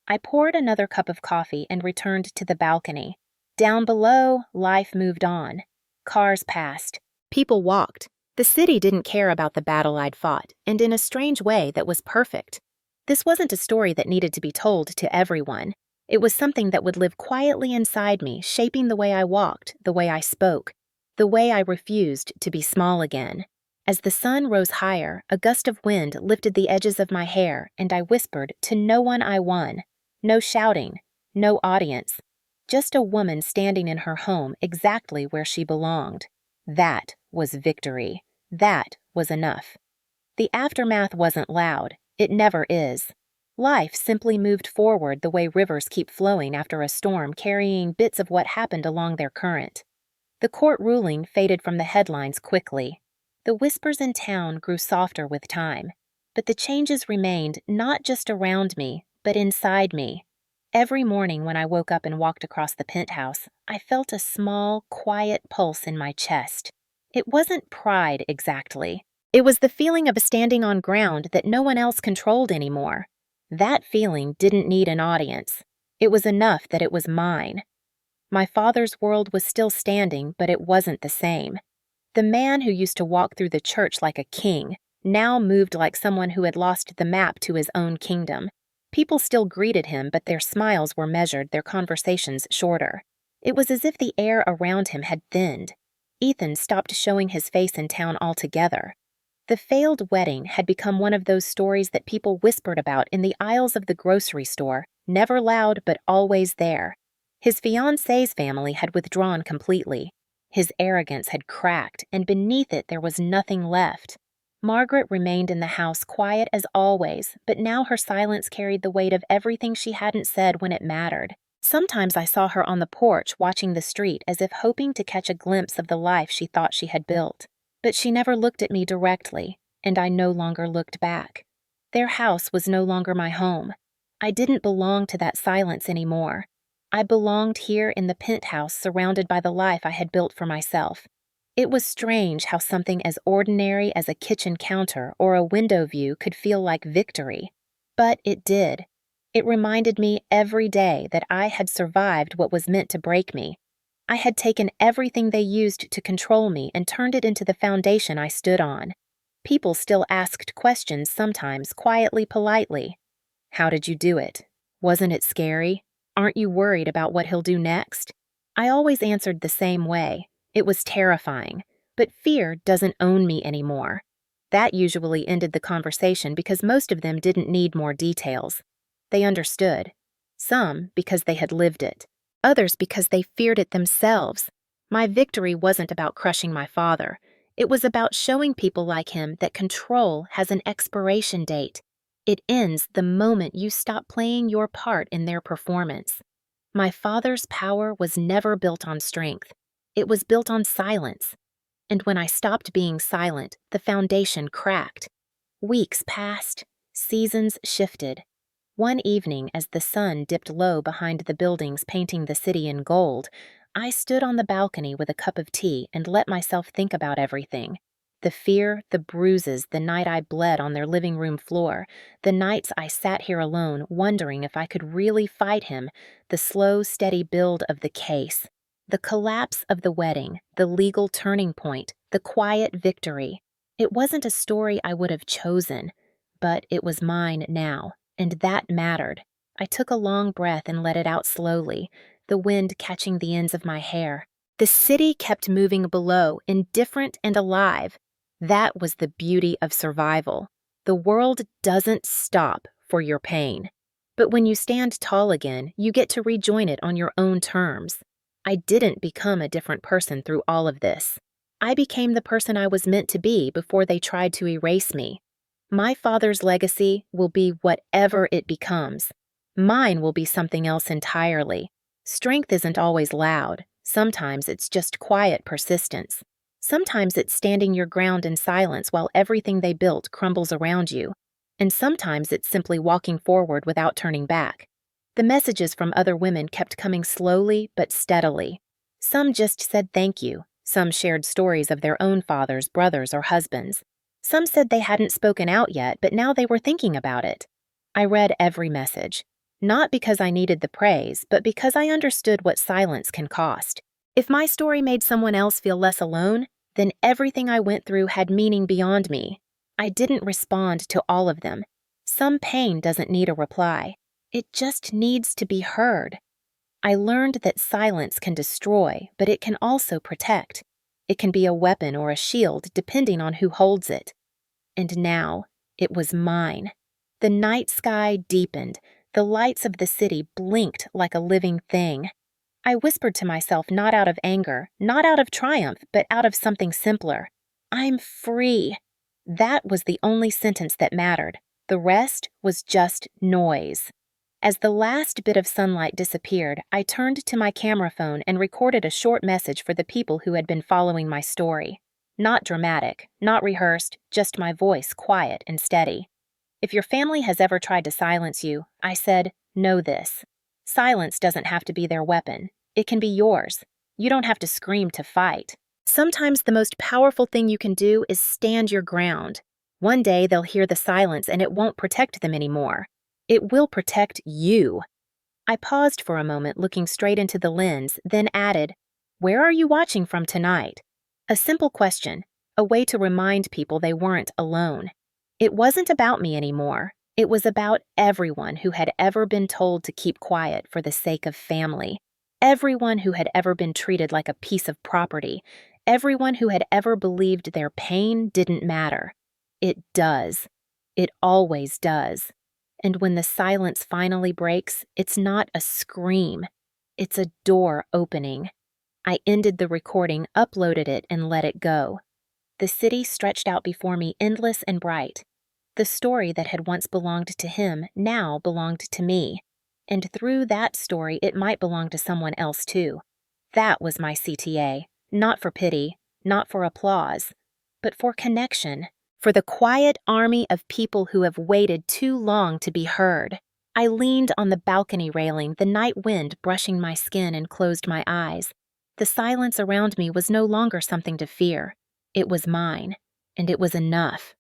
I poured another cup of coffee and returned to the balcony. Down below, life moved on. Cars passed. People walked. The city didn't care about the battle I'd fought, and in a strange way that was perfect. This wasn't a story that needed to be told to everyone. It was something that would live quietly inside me, shaping the way I walked, the way I spoke, the way I refused to be small again. As the sun rose higher, a gust of wind lifted the edges of my hair, and I whispered to no one I won. No shouting, no audience. Just a woman standing in her home exactly where she belonged. That was victory. That was enough. The aftermath wasn't loud. It never is. Life simply moved forward the way rivers keep flowing after a storm, carrying bits of what happened along their current. The court ruling faded from the headlines quickly. The whispers in town grew softer with time. But the changes remained not just around me, but inside me. Every morning when I woke up and walked across the penthouse, I felt a small, quiet pulse in my chest. It wasn't pride exactly. It was the feeling of standing on ground that no one else controlled anymore. That feeling didn't need an audience. It was enough that it was mine. My father's world was still standing, but it wasn't the same. The man who used to walk through the church like a king now moved like someone who had lost the map to his own kingdom. People still greeted him, but their smiles were measured, their conversations shorter. It was as if the air around him had thinned. Ethan stopped showing his face in town altogether. The failed wedding had become one of those stories that people whispered about in the aisles of the grocery store, never loud but always there. His fiancée's family had withdrawn completely. His arrogance had cracked, and beneath it there was nothing left. Margaret remained in the house quiet as always, but now her silence carried the weight of everything she hadn't said when it mattered. Sometimes I saw her on the porch watching the street as if hoping to catch a glimpse of the life she thought she had built. But she never looked at me directly, and I no longer looked back. Their house was no longer my home. I didn't belong to that silence anymore. I belonged here in the penthouse surrounded by the life I had built for myself. It was strange how something as ordinary as a kitchen counter or a window view could feel like victory. But it did. It reminded me every day that I had survived what was meant to break me. I had taken everything they used to control me and turned it into the foundation I stood on. People still asked questions sometimes, quietly, politely. How did you do it? Wasn't it scary? Aren't you worried about what he'll do next? I always answered the same way. It was terrifying, but fear doesn't own me anymore. That usually ended the conversation because most of them didn't need more details. They understood. Some because they had lived it. Others because they feared it themselves. My victory wasn't about crushing my father. It was about showing people like him that control has an expiration date. It ends the moment you stop playing your part in their performance. My father's power was never built on strength. It was built on silence. And when I stopped being silent, the foundation cracked. Weeks passed. Seasons shifted. One evening, as the sun dipped low behind the buildings painting the city in gold, I stood on the balcony with a cup of tea and let myself think about everything. The fear, the bruises, the night I bled on their living room floor, the nights I sat here alone wondering if I could really fight him, the slow, steady build of the case, the collapse of the wedding, the legal turning point, the quiet victory. It wasn't a story I would have chosen, but it was mine now. And that mattered. I took a long breath and let it out slowly, the wind catching the ends of my hair. The city kept moving below, indifferent and alive. That was the beauty of survival. The world doesn't stop for your pain. But when you stand tall again, you get to rejoin it on your own terms. I didn't become a different person through all of this. I became the person I was meant to be before they tried to erase me. My father's legacy will be whatever it becomes. Mine will be something else entirely. Strength isn't always loud. Sometimes it's just quiet persistence. Sometimes it's standing your ground in silence while everything they built crumbles around you. And sometimes it's simply walking forward without turning back. The messages from other women kept coming slowly but steadily. Some just said thank you. Some shared stories of their own fathers, brothers, or husbands. Some said they hadn't spoken out yet, but now they were thinking about it. I read every message, not because I needed the praise, but because I understood what silence can cost. If my story made someone else feel less alone, then everything I went through had meaning beyond me. I didn't respond to all of them. Some pain doesn't need a reply. It just needs to be heard. I learned that silence can destroy, but it can also protect. It can be a weapon or a shield depending on who holds it. And now, it was mine. The night sky deepened. The lights of the city blinked like a living thing. I whispered to myself not out of anger, not out of triumph, but out of something simpler. I'm free. That was the only sentence that mattered. The rest was just noise. As the last bit of sunlight disappeared, I turned to my camera phone and recorded a short message for the people who had been following my story. Not dramatic, not rehearsed, just my voice quiet and steady. If your family has ever tried to silence you, I said, know this. Silence doesn't have to be their weapon. It can be yours. You don't have to scream to fight. Sometimes the most powerful thing you can do is stand your ground. One day they'll hear the silence and it won't protect them anymore. It will protect you. I paused for a moment, looking straight into the lens, then added, where are you watching from tonight? A simple question, a way to remind people they weren't alone. It wasn't about me anymore. It was about everyone who had ever been told to keep quiet for the sake of family. Everyone who had ever been treated like a piece of property. Everyone who had ever believed their pain didn't matter. It does. It always does. And when the silence finally breaks, it's not a scream. It's a door opening. I ended the recording, uploaded it, and let it go. The city stretched out before me, endless and bright. The story that had once belonged to him now belonged to me. And through that story, it might belong to someone else too. That was my CTA. Not for pity, not for applause, but for connection. For the quiet army of people who have waited too long to be heard. I leaned on the balcony railing, the night wind brushing my skin, and closed my eyes. The silence around me was no longer something to fear. It was mine, and it was enough.